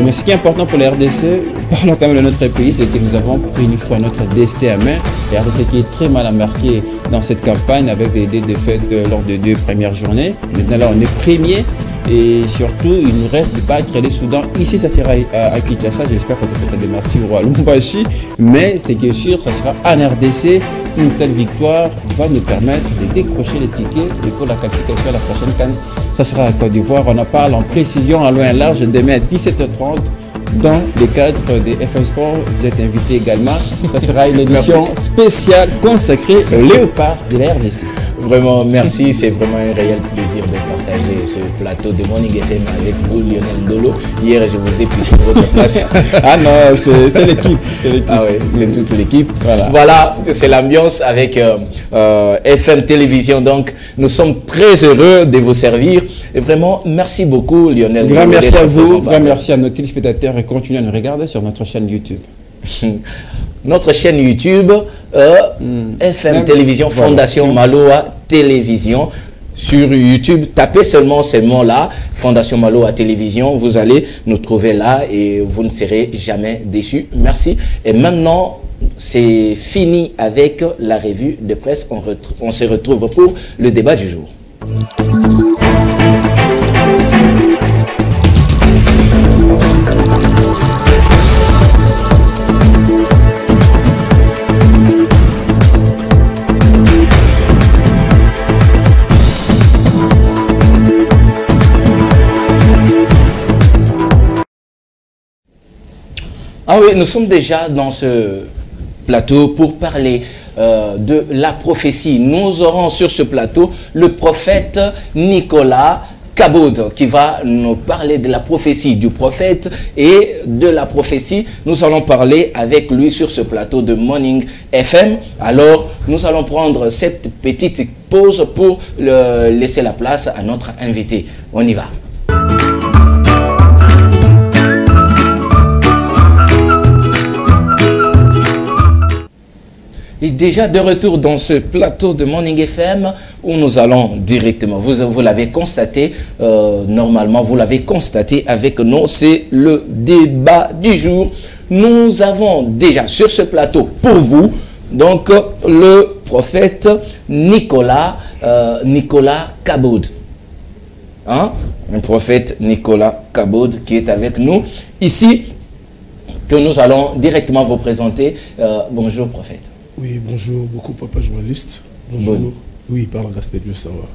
Mais ce qui est important pour la RDC, parlons quand même de notre pays, c'est que nous avons pris une fois notre destin à main. La RDC qui est très mal embarquée dans cette campagne avec des défaites lors des 2 premières journées. Maintenant là, on est premier. Et surtout, il nous reste de battre les Soudans. Ici, ça sera à Kinshasa. J'espère peut-être que ça démarre à Lubumbashi. Mais c'est que sûr, ça sera en RDC. Une seule victoire va nous permettre de décrocher les tickets. Et pour la qualification à la prochaine CAN, ça sera à Côte d'Ivoire. On en parle en précision, en loin et large, demain à 17h30. Dans le cadre des FM Sport, vous êtes invité également. Ça sera une édition spéciale consacrée au Léopard de la RDC. Vraiment, merci. C'est vraiment un réel plaisir de partager ce plateau de Morning FM avec vous, Lionel Ndolo. Hier, je vous ai piqué votre place. Ah non, c'est l'équipe. Ah oui, c'est toute l'équipe. Voilà, c'est l'ambiance avec FM Télévision. Donc, nous sommes très heureux de vous servir. Et vraiment, merci beaucoup, Lionel. Grand merci à vous. Grand merci à nos téléspectateurs et continuez à nous regarder sur notre chaîne YouTube. Notre chaîne YouTube, FM Télévision, Fondation Maloa Télévision. Sur YouTube, tapez seulement ces mots-là, Fondation Maloa Télévision, vous allez nous trouver là et vous ne serez jamais déçus. Merci. Et maintenant, c'est fini avec la revue de presse. On se retrouve pour le débat du jour. Ah oui, nous sommes déjà dans ce plateau pour parler de la prophétie. Nous aurons sur ce plateau le prophète Nicolas Kaboud qui va nous parler de la prophétie du prophète et de la prophétie. Nous allons parler avec lui sur ce plateau de Morning FM. Alors, nous allons prendre cette petite pause pour laisser la place à notre invité. On y va. Et déjà de retour dans ce plateau de Morning FM où nous allons directement, vous l'avez constaté, normalement vous l'avez constaté avec nous, c'est le débat du jour. Nous avons déjà sur ce plateau pour vous Donc, le prophète Nicolas Kaboud. Hein? Un prophète Nicolas Kaboud qui est avec nous ici, que nous allons directement vous présenter. Bonjour, prophète. Oui, bonjour, beaucoup, papa journaliste. Bonjour. Bon. Oui, par la grâce de Dieu, ça va.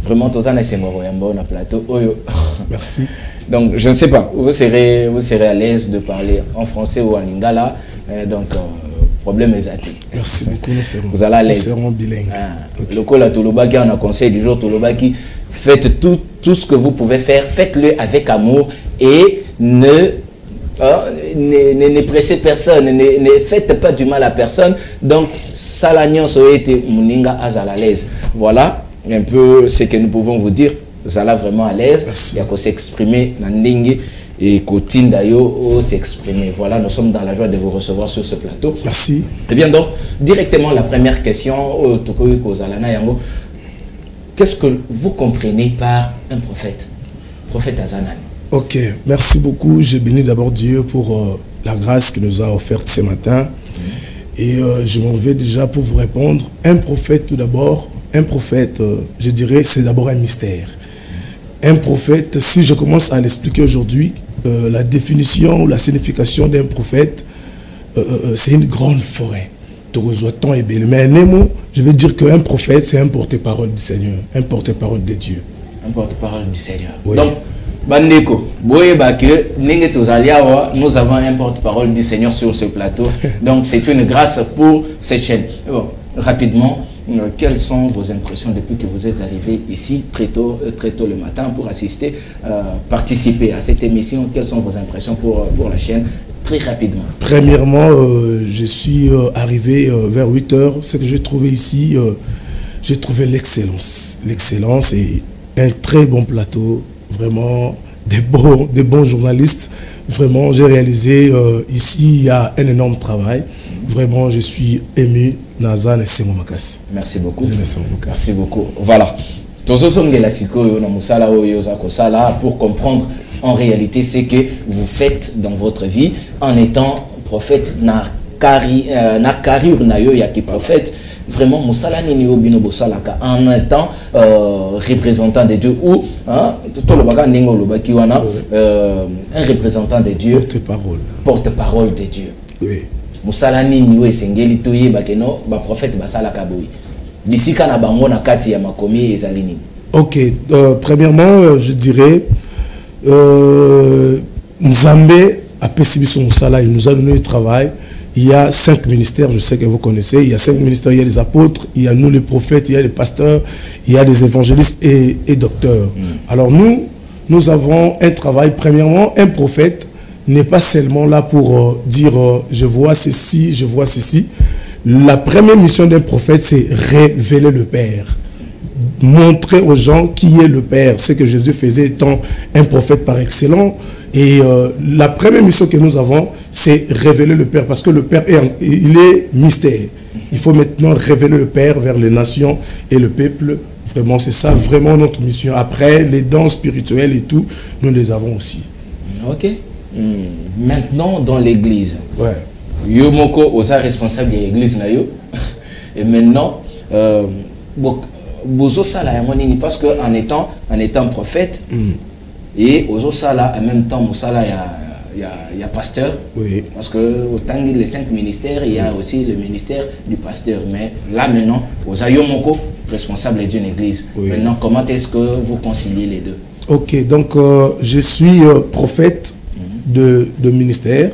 Vraiment, tous en un plateau. Merci. Donc, je ne sais pas, vous serez à l'aise de parler en français ou en lingala. Donc, problème est athée. Merci beaucoup, vous allez à l'aise. Nous serons bilingues. Okay. Le col à Touloubaki, on a conseil du jour Touloubaki. Faites tout ce que vous pouvez faire, faites-le avec amour et ne pressez personne, ne faites pas du mal à personne. Donc, Salagnon Soete Muninga Azal à l'aise. Voilà un peu ce que nous pouvons vous dire. Vous allez vraiment à l'aise. Il y a qu'à s'exprimer Nandingi et Kotindayo s'exprimer. Voilà, nous sommes dans la joie de vous recevoir sur ce plateau. Merci. Et bien donc, directement la première question, qu'est-ce que vous comprenez par un prophète? Prophète Azanan. Ok, merci beaucoup. Je bénis d'abord Dieu pour la grâce qu'il nous a offerte ce matin. Et je m'en vais déjà pour vous répondre. Un prophète, tout d'abord, un prophète, je dirais, c'est d'abord un mystère. Un prophète, si je commence à l'expliquer aujourd'hui, la définition ou la signification d'un prophète, c'est une grande forêt. Mais je veux dire qu'un prophète, c'est un porte-parole du Seigneur, un porte-parole de Dieu. Un porte-parole du Seigneur. Oui. Donc, Bandeko, nous avons un porte-parole du Seigneur sur ce plateau. Donc, c'est une grâce pour cette chaîne. Bon, rapidement, quelles sont vos impressions depuis que vous êtes arrivé ici très tôt le matin pour assister, participer à cette émission? Quelles sont vos impressions pour la chaîne? Très rapidement. Premièrement, je suis arrivé vers 8 h. Ce que j'ai trouvé ici, j'ai trouvé l'excellence. L'excellence et un très bon plateau. Vraiment, des bons journalistes. Vraiment, j'ai réalisé ici, il y a un énorme travail. Vraiment, je suis ému. Nazan et Sengomakasi. Merci beaucoup. Merci beaucoup. Voilà. Pour comprendre en réalité ce que vous faites dans votre vie en étant prophète na carrière na yo ya ki prophète. Vraiment, Moussala ni obino bosalaka en étant représentant de Dieu ou un représentant de Dieu, porte-parole de Dieu. Oui. Moussala ni sengeli toye bakeno ba prophète basalaka boy. Bisika na bango na kati ya makomi ezalini. Ok, premièrement, je dirais Nzambe a perçu son Moussala, il nous a donné du travail. Il y a 5 ministères, je sais que vous connaissez. Il y a 5 ministères, il y a les apôtres, il y a nous les prophètes, il y a les pasteurs, il y a les évangélistes et docteurs. Alors nous avons un travail. Premièrement, un prophète n'est pas seulement là pour dire je vois ceci, je vois ceci. La première mission d'un prophète, c'est révéler le Père. Montrer aux gens qui est le Père. Ce que Jésus faisait étant un prophète par excellence. Et la première mission que nous avons, c'est révéler le Père. Parce que le Père, il est mystère. Il faut maintenant révéler le Père vers les nations et le peuple. Vraiment, c'est ça vraiment notre mission. Après, les dons spirituels et tout, nous les avons aussi. Ok. Maintenant, dans l'église. Ouais. Yo moko osa responsable de l'église na yo. Et maintenant, bozo sala ya monini parce que en étant prophète et ozo sala en même temps musala ya pasteur. Oui. Parce que autant les 5 ministères, il y a aussi le ministère du pasteur. Mais là maintenant, osa yo moko responsable d'une église. Oui. Maintenant, comment est-ce que vous conciliez les deux? Ok, donc je suis prophète de ministère,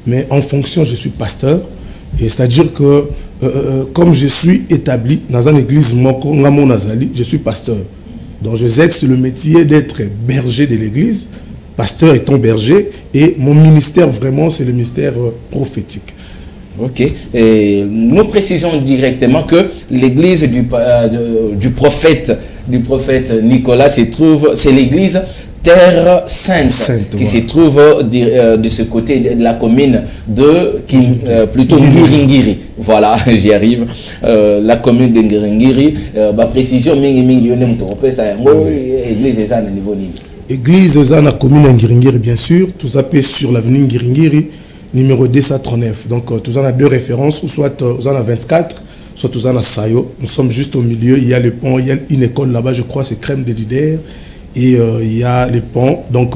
mais en fonction, je suis pasteur. Et c'est-à-dire que, comme je suis établi dans une église, je suis pasteur. Donc, j'exerce le métier d'être berger de l'église, pasteur étant berger, et mon ministère, vraiment, c'est le ministère prophétique. Ok. Et nous précisons directement que l'église du prophète Nicolas se trouve, c'est l'église Terre Sainte qui se trouve de ce côté de la commune de plutôt Ngiringiri. Voilà, j'y arrive. La commune de Ngiringiri. Précision église est à niveau nini. Église est à la commune de Ngiringiri, bien sûr. Tout ça peut sur l'avenue Ngiringiri. numéro 239. Donc, tous en a deux références, ou soit tous en a 24, soit tous en a Sayo. Nous sommes juste au milieu, il y a le pont, il y a une école là-bas, je crois, c'est Crème de Lider, et il y a le pont. Donc,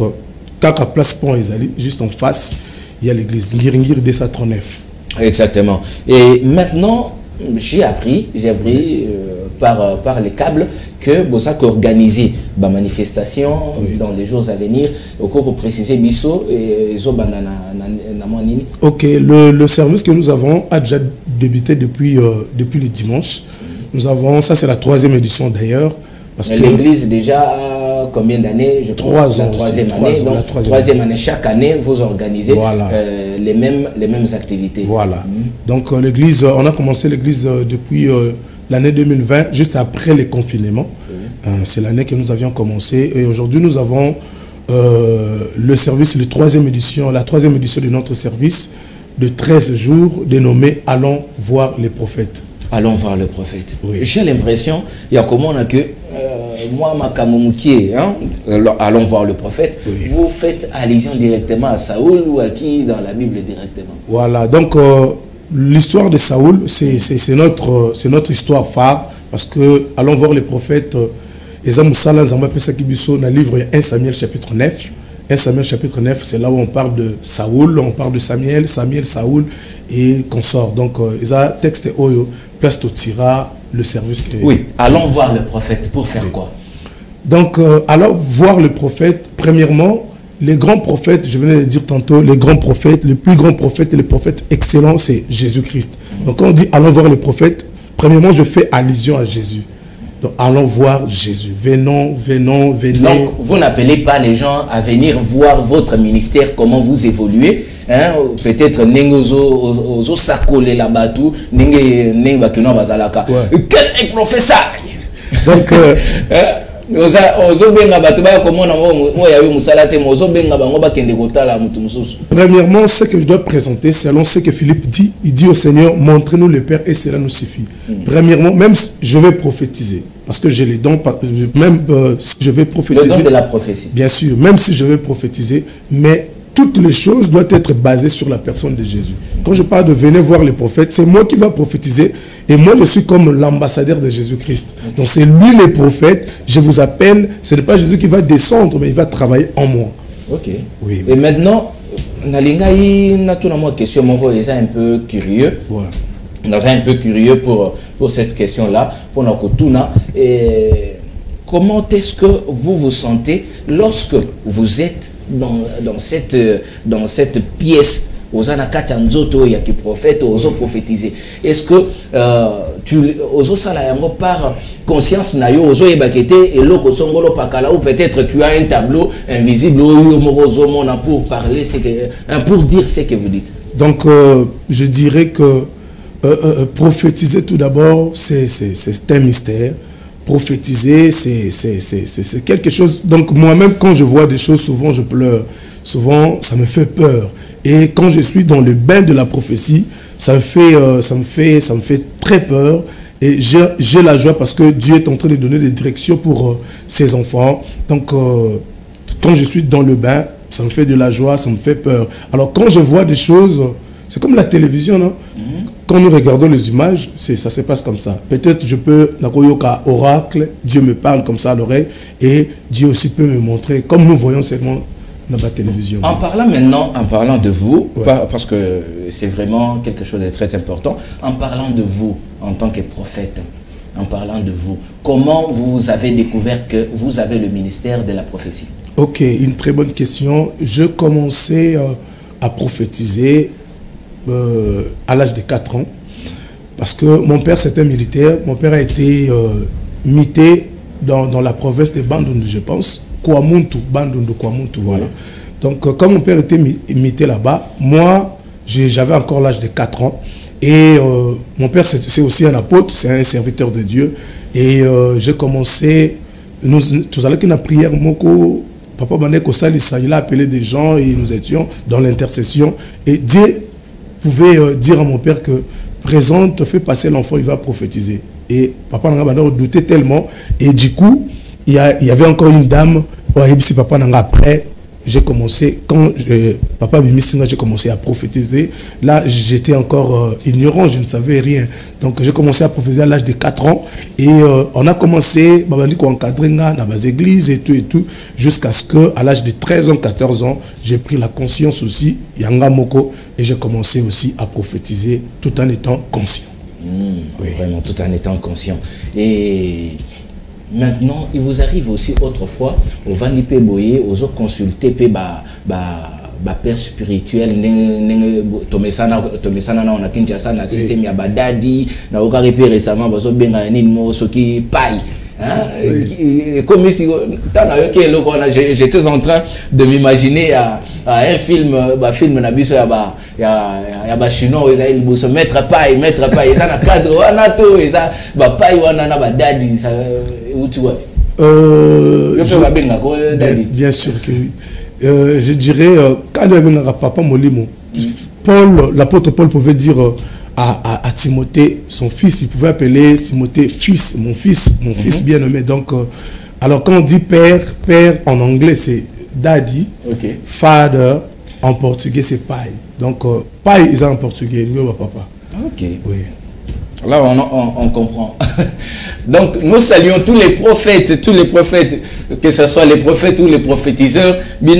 Kaka Place Pont Ezali, juste en face, il y a l'église Ngiringir 239. Exactement. Et maintenant, j'ai appris par les câbles que Bosak a organisé ma manifestation dans les jours à venir. Au cours de préciser Bisso et Zobanana. Ok, le service que nous avons a déjà débuté depuis le dimanche. Nous avons, ça c'est la 3e édition d'ailleurs. L'église déjà combien d'années? 3 ans. La troisième année. Chaque année, vous organisez les mêmes activités. Voilà. Donc l'église, on a commencé l'église depuis l'année 2020, juste après les confinements. C'est l'année que nous avions commencé. Et aujourd'hui, nous avons le service, la 3e édition de notre service de 13 jours dénommé « Allons voir les prophètes ». Allons voir le prophète. Oui. J'ai l'impression, il y a comment on a que moi, ma Kamouki, allons voir le prophète, vous faites allusion directement à Saoul ou à qui dans la Bible directement? Voilà, donc l'histoire de Saoul, c'est notre histoire phare, parce que allons voir les prophètes, les Amoussala, Nzamba Pesakibiso, dans le livre 1 Samuel chapitre 9. 1 Samuel chapitre 9, c'est là où on parle de Saoul, on parle de Samuel, Saoul et consort. Donc, il y a un texte Oyo, place Totira, le service. Oui, allons voir le prophète pour faire quoi? Donc, alors voir le prophète, premièrement, les grands prophètes, je venais de le dire tantôt, les grands prophètes, le plus grand prophète et le prophète excellent, c'est Jésus-Christ. Donc, quand on dit allons voir le prophète, premièrement, je fais allusion à Jésus. Donc, allons voir Jésus. Venons. Donc, vous n'appelez pas les gens à venir voir votre ministère, comment vous évoluez. Hein? Peut-être, Nengozo Sakole Labatou, Nenge Bakino Bazalaka. Quel est professeur? Donc, premièrement, ce que je dois présenter, selon ce que Philippe dit, il dit au Seigneur, montrez-nous le Père et cela nous suffit. Premièrement, même si je vais prophétiser, parce que j'ai les dons, même je vais prophétiser. Le don de la prophétie. Bien sûr, même si je vais prophétiser, mais toutes les choses doivent être basées sur la personne de Jésus. Quand je parle de venez voir les prophètes, c'est moi qui va prophétiser et moi je suis comme l'ambassadeur de Jésus-Christ. Donc c'est lui le prophète, je vous appelle, ce n'est pas Jésus qui va descendre, mais il va travailler en moi. Ok. Oui. Et maintenant, Nalingaï, naturellement, question, mon est un peu curieux. Ouais. Un peu curieux pour cette question-là, pour Nakotuna. Et comment est-ce que vous vous sentez lorsque vous êtes dans cette pièce aux anakatanzoto ya qui prophète aux prophétiser? Est-ce que tu aux salayango par conscience nayo aux ebakete et loko songolo pakala ou peut-être tu as un tableau invisible pour parler pour dire ce que vous dites? Donc je dirais que prophétiser tout d'abord c'est un mystère. Prophétiser, c'est quelque chose. Donc moi-même, quand je vois des choses, souvent je pleure. Souvent, ça me fait peur. Et quand je suis dans le bain de la prophétie, ça me fait très peur. Et j'ai la joie parce que Dieu est en train de donner des directions pour ses enfants. Donc, quand je suis dans le bain, ça me fait de la joie, ça me fait peur. Alors, quand je vois des choses, c'est comme la télévision, non? Quand nous regardons les images, ça se passe comme ça. Peut-être je peux, oracle, Dieu me parle comme ça à l'oreille, et Dieu aussi peut me montrer, comme nous voyons seulement dans la télévision. En parlant de vous, parce que c'est vraiment quelque chose de très important, en parlant de vous, en tant que prophète, en parlant de vous, comment vous avez découvert que vous avez le ministère de la prophétie? Ok, une très bonne question. Je commençais à prophétiser à l'âge de 4 ans, parce que mon père c'était militaire. Mon père a été mité dans la province de Bandundu, je pense, Bandundu, voilà. Donc quand mon père était mité là-bas, moi j'avais encore l'âge de 4 ans, et mon père c'est aussi un apôtre, c'est un serviteur de Dieu, et j'ai commencé, tous allons la prière, moko papa Baneko Salissa, il a appelé des gens et nous étions dans l'intercession, et Dieu pouvait dire à mon père que présente, fais passer l'enfant, il va prophétiser. Et papa Nanga doutait tellement, et du coup il y avait encore une dame, si papa Nanga après j'ai commencé, quand Papa Bimisinga, j'ai commencé à prophétiser. Là, j'étais encore ignorant, je ne savais rien. Donc, j'ai commencé à prophétiser à l'âge de 4 ans. Et on a commencé, à encadrer dans les églises et tout, jusqu'à ce qu'à l'âge de 13 ans, 14 ans, j'ai pris la conscience aussi, Yanga Moko, et j'ai commencé aussi à prophétiser tout en étant conscient. Oui. Vraiment, tout en étant conscient. Et maintenant, il vous arrive aussi autrefois, au Vanipé Boye, aux autres consulter, père spirituel, Tomesana on a Kinshasa, na système ya badadi, na okaripe récemment, bazo benga nini mo soki paille. Comme si j'étais en train de m'imaginer à un film nabiso ya chinois ils se mettre paille ça na cadre wana to ça ba paille wana na ba dadi ça où tu vois bien sûr que oui. Je dirais quand il papa Molimo Paul, l'apôtre Paul pouvait dire à Timothée, son fils, il pouvait appeler Timothée fils, mon fils bien-aimé. Donc, alors quand on dit père en anglais c'est daddy, father en portugais c'est pai. Donc, pai ils en portugais, mieux papa. Ok. Oui. Là, on comprend. Donc, nous saluons tous les prophètes, que ce soit les prophètes ou les prophétiseurs. Nous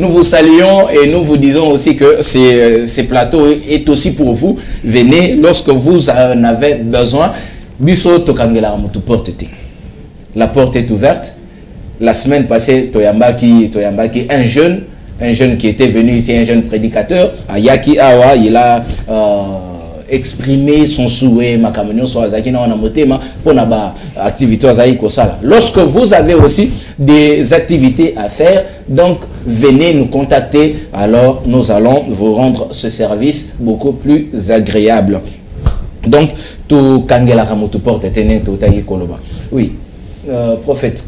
vous saluons et nous vous disons aussi que ces plateaux est aussi pour vous. Venez lorsque vous en avez besoin. La porte est ouverte. La semaine passée, Toyambaki, un jeune qui était venu ici, un jeune prédicateur, à Yaki Awa, il a exprimé son souhait, lorsque vous avez aussi des activités à faire, donc venez nous contacter, alors nous allons vous rendre ce service beaucoup plus agréable. Donc, tout Kangela Ramutu porte Koloba. Oui, prophète.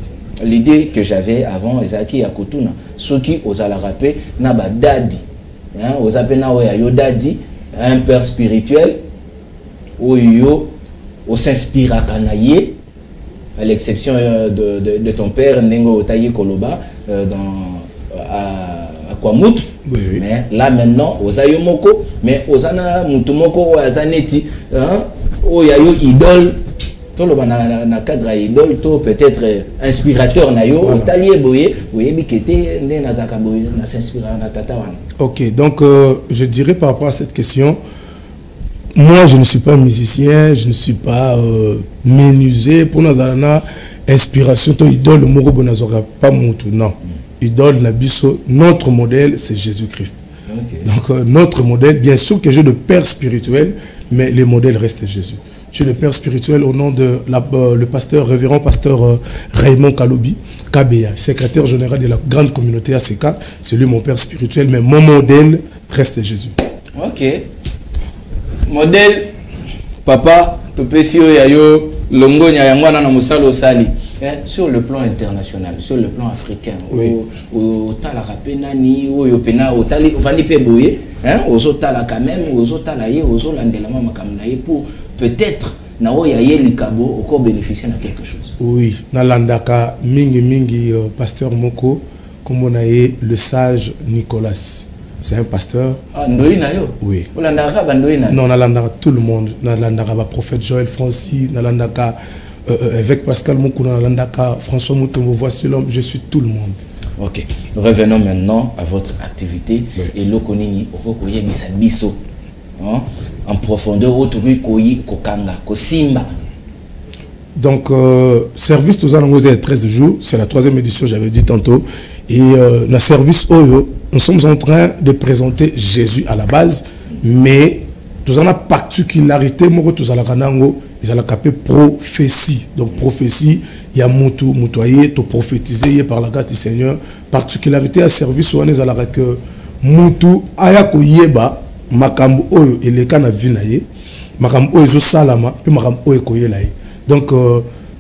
L'idée que j'avais avant, Ezaki Yakutuna, ceux qui osent la rappeler, Naba Dadi, osent appeler Yo Dadi, un père spirituel, où yo, s'inspire à Kanaye, à l'exception de ton père, Nengo Otaye Koloba, à Kwamut. Oui. Mais là maintenant, aux Ayomoko, mais aux Ana Mutumoko, aux Azaneti, où il y a eu idole. Na cadre idole peut-être inspirateur na yo talier boye oyebi kete nde nazaka boye na s'inspirer na tata wana. OK, donc je dirais par rapport à cette question, moi je ne suis pas musicien, je ne suis pas menuisier pour nazana inspiration to idole moko bonazora pas mutu non. Idole na biso, notre modèle c'est Jésus-Christ. Okay. Donc notre modèle, bien sûr que j'ai de père spirituel, mais le modèle reste Jésus. Je suis le père spirituel au nom de le pasteur, révérend pasteur Raymond Kalobi, Kabea, secrétaire général de la grande communauté ACK. C'est lui mon père spirituel, mais mon modèle reste Jésus. Ok. Modèle, papa, Topesio Yayo, Longo Nyayangwana na Musalo Sali. Sur le plan international, sur le plan africain, au Talaka Penani, au Yopena, au Tali, au Vanipe Boye, aux Otala quand même, aux Otalaye, aux Olandelama Makamnaye pour peut-être encore bénéficier de quelque chose. Oui, Nalandaka mingi pasteur Moko, comme on a eu le sage Nicolas. C'est un pasteur. Ah, Ndoïnayo? Oui. Non, Nalandaka tout le monde. Nalandaka prophète Joël Francis, Nalandaka avec Pascal Moko, Nalandaka François Moutombo, voici l'homme, je suis tout le monde. Ok. Revenons maintenant à votre activité. Et l'Okonini, Okoye Bisabiso. En profondeur, donc service tous les 13 jours, c'est la 3e édition, j'avais dit tantôt, et le service Oyo, nous sommes en train de présenter Jésus à la base, mais nous avons la particularité, tous la kanango, ils ont la prophétie. Donc prophétie, il y a mutuaye, to prophétiser par la grâce du Seigneur. Particularité à service on est à la que mutu ayako yeba makambo oyo eleka na vie na ye, makambo oyo zo salama, puis makambo oyo koyela ye. Donc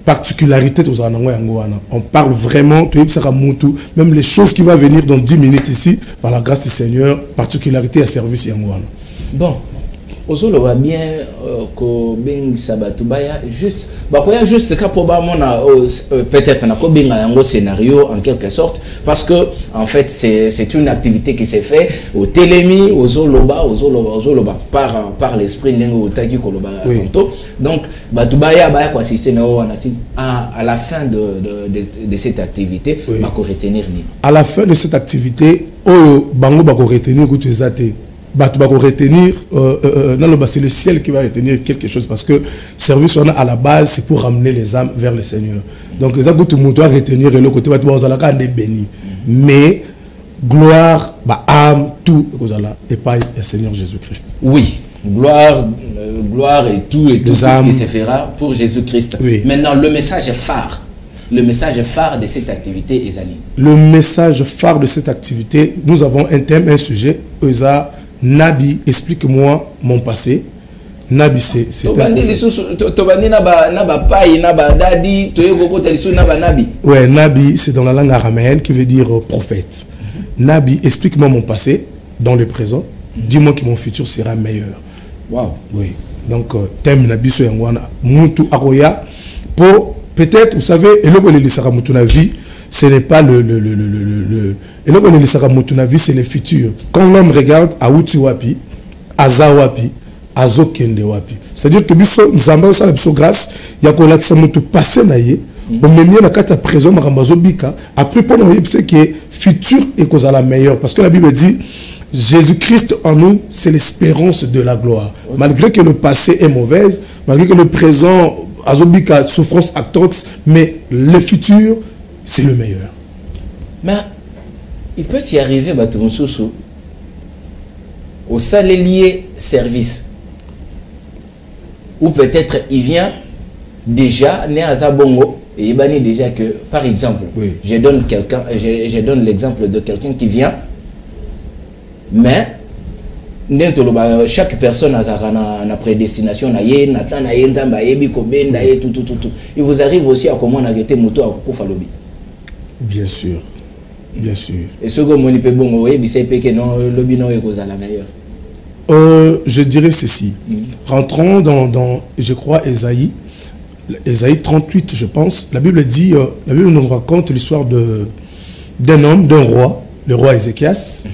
particularité tous en on parle vraiment même les choses qui vont venir dans 10 minutes ici par la grâce du Seigneur, particularité à service yangoana. Bon, Ozolo va bien ko bing sabatubaya juste bakoya juste ka probablement peut-être na ko binga yango scénario en quelque sorte parce que en fait c'est une activité qui s'est fait au télémi ozoloba par l'esprit ndengo otaki koloba tantôt donc batubaya ba ko assister na à la fin de cette activité bako retenir ni à la fin de cette activité bango bako retenir kutu ezate bato bako retenir c'est le ciel qui va retenir quelque chose parce que service on a à la base c'est pour ramener les âmes vers le Seigneur donc ça tout le monde doit retenir le côté bato bazalaka ande béni mais gloire âme tout et pas le Seigneur Jésus-Christ. Oui, gloire et tout ce qui se fera pour Jésus-Christ. Oui. Maintenant le message phare de cette activité Ezali. Le message phare de cette activité, nous avons un thème, un sujet, Nabi, explique-moi mon passé. Nabi, c'est ouais, Nabi, c'est dans la langue araméenne qui veut dire prophète. Nabi, explique-moi mon passé dans le présent. Dis-moi que mon futur sera meilleur. Wow. Oui. Donc, thème Nabi, c'est Moutou Aroya. Pour peut-être, vous savez, vie, ce n'est pas c'est le futur. Quand l'homme regarde à Utiwapi, à Zawapi, à Zokende Wapi. C'est-à-dire que nous avons grâce, il y a qu'on a passé naïe, on met bien la carte à présent, après pendant c'est que futur est cause à la meilleure. Parce que la Bible dit, Jésus-Christ en nous, c'est l'espérance de la gloire. Okay. Malgré que le passé est mauvais, malgré que le présent, Azobika, souffrance atroce, mais le futur, c'est le meilleur. Mais il peut y arriver, Batumoussou, au salarié service. Ou peut-être il vient déjà, né à Zabongo, et il banit déjà que, par exemple, oui. je donne l'exemple de quelqu'un qui vient, mais chaque personne a sa prédestination, il vous arrive aussi à comment arrêter moto à Koufalobi. Bien sûr, bien sûr. Et ce que mon peut bon, c'est que non, le bino est la meilleure. Je dirais ceci. Rentrons dans, je crois, Ésaïe 38, je pense. La Bible dit, la Bible nous raconte l'histoire d'un homme, d'un roi, le roi Ézéchias.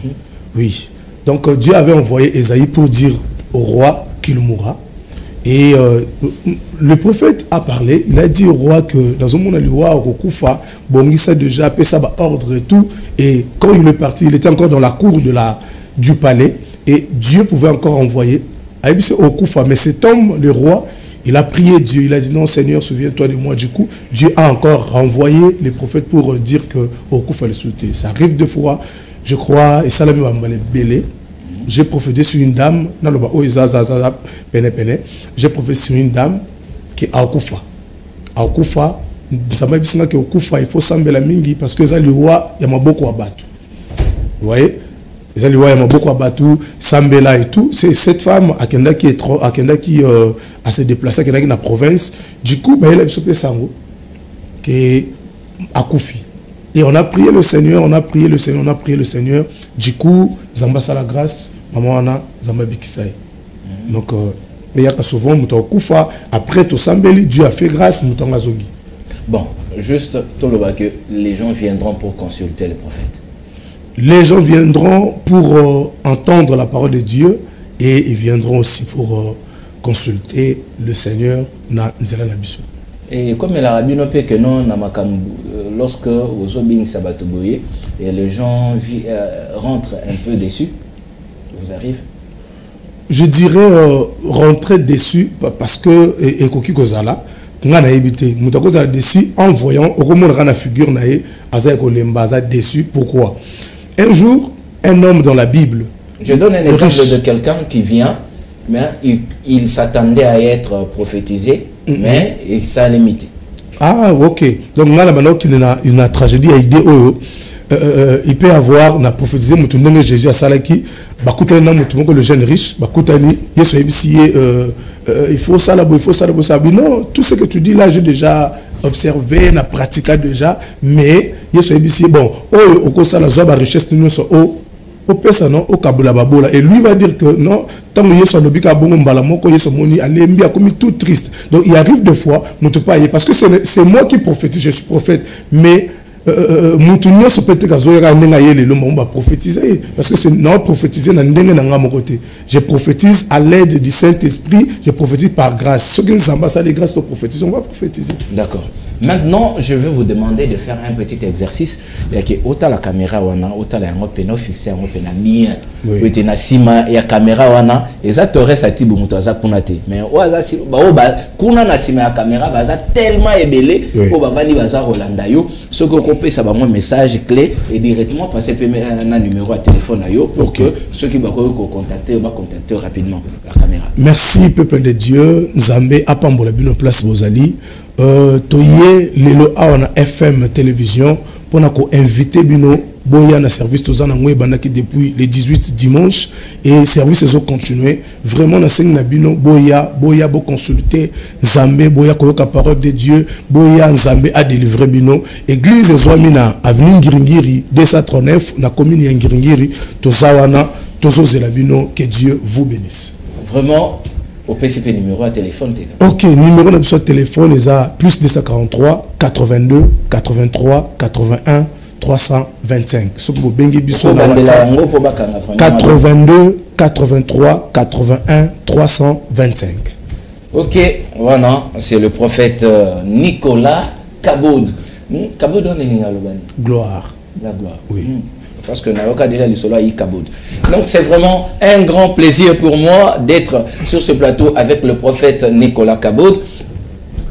Oui. Donc Dieu avait envoyé Ésaïe pour dire au roi qu'il mourra. Et le prophète a parlé, il a dit au roi que dans un monde le roi Rokufa, Bongisa déjà fait ça ordre et tout. Et quand il est parti, il était encore dans la cour du palais. Et Dieu pouvait encore envoyer Okufa. Mais cet homme, le roi, il a prié Dieu. Il a dit non Seigneur, souviens-toi de moi. Du coup, Dieu a encore renvoyé les prophètes pour dire que Okufa le souhaitait. Ça arrive deux fois, je crois, et ça l'a mis à Belé. J'ai prophétisé sur une dame, j'ai prophétisé sur une dame qui est à Okufa. À Okufa, ça m'a dit que Okufa, il faut s'embêter la mingi parce que ça, le roi, il y a beaucoup à battre. Vous voyez? Il y a beaucoup à battre, Sambela et tout. C'est cette femme, Akenda qui a se déplacé, Akenda qui est dans la province. Du coup, elle a fait sango, qui est à Koufi. Et on a prié le Seigneur, on a prié le Seigneur, on a prié le Seigneur. Du coup, Zamba sa la grâce, maman ana Zamba bikisai. Donc, il y a souvent Mouton Koufa. Après tout Sambeli, Dieu a fait grâce, Mouton Azogi. Bon, juste que les gens viendront pour consulter les prophètes. Les gens viendront pour entendre la parole de Dieu et ils viendront aussi pour consulter le Seigneur na Nzela Nabiso. Et comme il a dit que non, lorsque aux Obing Sabatoboye et les gens rentrent un peu déçus, vous arrive? Je dirais rentrer déçus parce que et Koki Kozala, on a évité. Moutakoza déçu en voyant au comment on a la figure naé, Azeko Lembaza déçu. Pourquoi? Un jour, un homme dans la Bible. Je donne un exemple de quelqu'un qui vient, mais il s'attendait à être prophétisé, mais il s'est limité. Ah, ok. Donc, maintenant qu'il y a une tragédie à idée, il peut avoir na prophétisé Moutounenge Jésus à Salaki, le jeune riche, il faut ça là, il faut ça là. Non, tout ce que tu dis là, j'ai déjà observé, n'a pratiqué déjà, mais bon, au cours de la richesse, nous sommes au pesa non au kabula babola et lui va dire que non tant que yeso lobika bongo mbala moko yeso moni alembi a comme tout triste. Donc il arrive des fois ne te pas parce que c'est moi qui prophétise, je suis prophète, mais Moutounio se peut être le prophétiser parce que c'est non prophétiser dans mon côté. Je prophétise à l'aide du Saint-Esprit, je prophétise par grâce. Ceux qui nous ambassent les grâces pour prophétiser, on va prophétiser. D'accord. Maintenant, je vais vous demander de faire un petit exercice. Il y a autant la caméra autant la péno fixé en péno bien. Oui. Tu na sima ya caméra wana et ça t'aurait ça tibu mutaza kunate. Mais oaza si kuna na sima ya caméra baza tellement ébélé au bavani baza Rolanda yo. Ce que qu'on peut ça un message clé et directement passer un numéro à téléphone à yo pour que ceux qui vont contacter va contacter rapidement la caméra. Merci peuple de Dieu. Nzambe apambola bino place bozali. Toye lelo awana FM télévision pour inviter bino boya na service tozana ngwe bandaki depuis les 18 dimanche et service ont continué vraiment na seng na bino boya bo consulter Nzambe boya koyoka parole de Dieu boya Nzambe a délivré bino église ezwami na avenue Ngiringiri 239 na commune ya Ngiringiri tozawana tozozela bino. Que Dieu vous bénisse. Vraiment au PCP numéro à téléphone. Ok, numéro de téléphone est à plus 243 82 83 81 325. 82 83 81 325. Ok, voilà, c'est le prophète Nicolas Kaboud. Kaboud, on est gloire. La gloire. Oui. Parce que Nayoka déjà le solo Kaboud. Donc c'est vraiment un grand plaisir pour moi d'être sur ce plateau avec le prophète Nicolas Kaboud.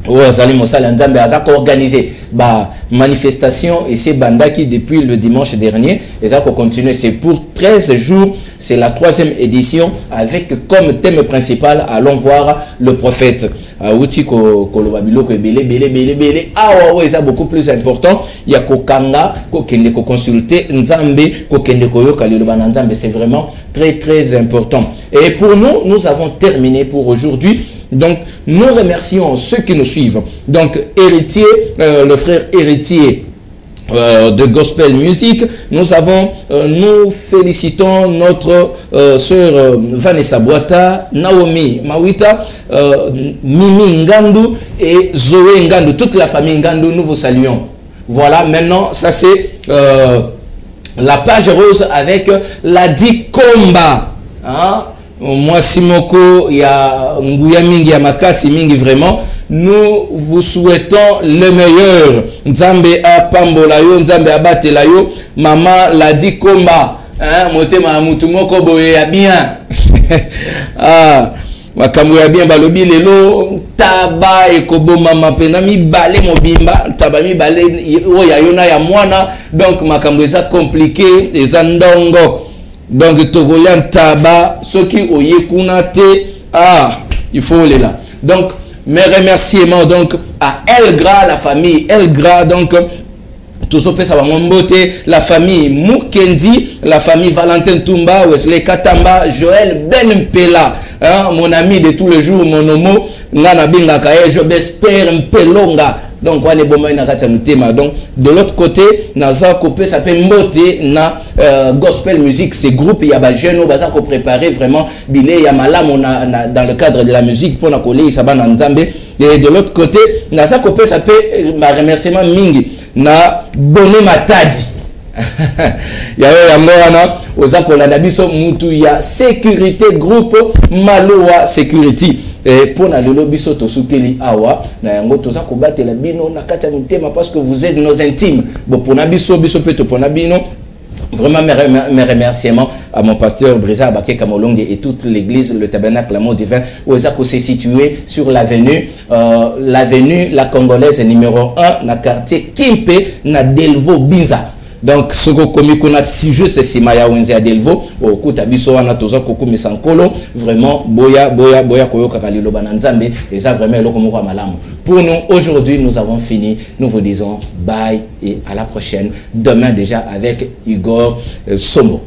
Où Azali Moussala Nzambe a organisé manifestation et c'est Bandaki depuis le dimanche dernier. Et ça continue, c'est pour 13 jours. C'est la 3e édition avec comme thème principal allons voir le prophète. Outi kolobabilo ko belé ah ouais ça beaucoup plus important. Il y a kokanga kokende ko consulter Nzambe kokende ko yoka le Nzambe, c'est vraiment très important. Et pour nous avons terminé pour aujourd'hui. Donc nous remercions ceux qui nous suivent. Donc héritier, le frère héritier de Gospel Music, nous félicitons notre sœur Vanessa Boata, Naomi Mawita, Mimi Ngandou et Zoé Ngandou, toute la famille Ngandou, nous vous saluons. Voilà, maintenant ça c'est la page rose avec la Dikomba. Hein? Moi Simoko, il y a Nguya Mingi, ya Makasi Mingi, vraiment. Nous vous souhaitons le meilleur. Nzambe a pambolayo, Nzambe a batelayo. Maman l'a dit combat. Hein, motema mutumoko boye ya bien. Ah, makambo ya bien balobi lelo taba ekobo mama pena mi balé mobimba, taba mi balé oya yona ya mwana. Donc makambo eza compliqué, eza ndongo. Donc togolian taba, ceux qui oye kunate, ah, il faut les là. Donc mes remerciements donc à Elgra, la famille Elgra, donc la famille Mukendi, la famille Valentin Tumba, Wesley Katamba, Joël Benpela, hein, mon ami de tous les jours, mon homo, Nana Binga Kaye, je bespère Mpelonga. Donc, on est bon, donc, de l'autre côté, Naza Kopé s'appelle Mbote, na Gospel Music, ces groupes, il y a des jeunes qui ont préparé vraiment, Bilé, Yamala, dans le cadre de la musique, pour la coller, ça va dans Nzambe. Et de l'autre côté, Naza Kopé s'appelle, ma remerciement Mingi, na Boné Matadi. Il y a Moana, aux Akolanda Biso, Moutou, il y a sécurité, groupe Maloa Security. Et pour na lelo biso to sukeli awa na yango toza ko batela bino na kata mutema parce que vous êtes nos intimes. Bon pour na biso peto pour na bino. Vraiment mes remerciements à mon pasteur Brisa Abake Kamolonge et toute l'église, le tabernacle l'amour divin où Ezako s'est situé sur l'avenue la Congolaise numéro 1 na quartier Kimpe na Delvo Biza. Donc, ce qu'on a si juste Simaya Wenze à Delvo, au coup d'Abiso, on a tous Koko Misankolo, vraiment, boya, koyo kakalilo bananzambe, et ça vraiment, l'okomoko malam. Pour nous, aujourd'hui, nous avons fini. Nous vous disons bye et à la prochaine. Demain déjà avec Igor Somo.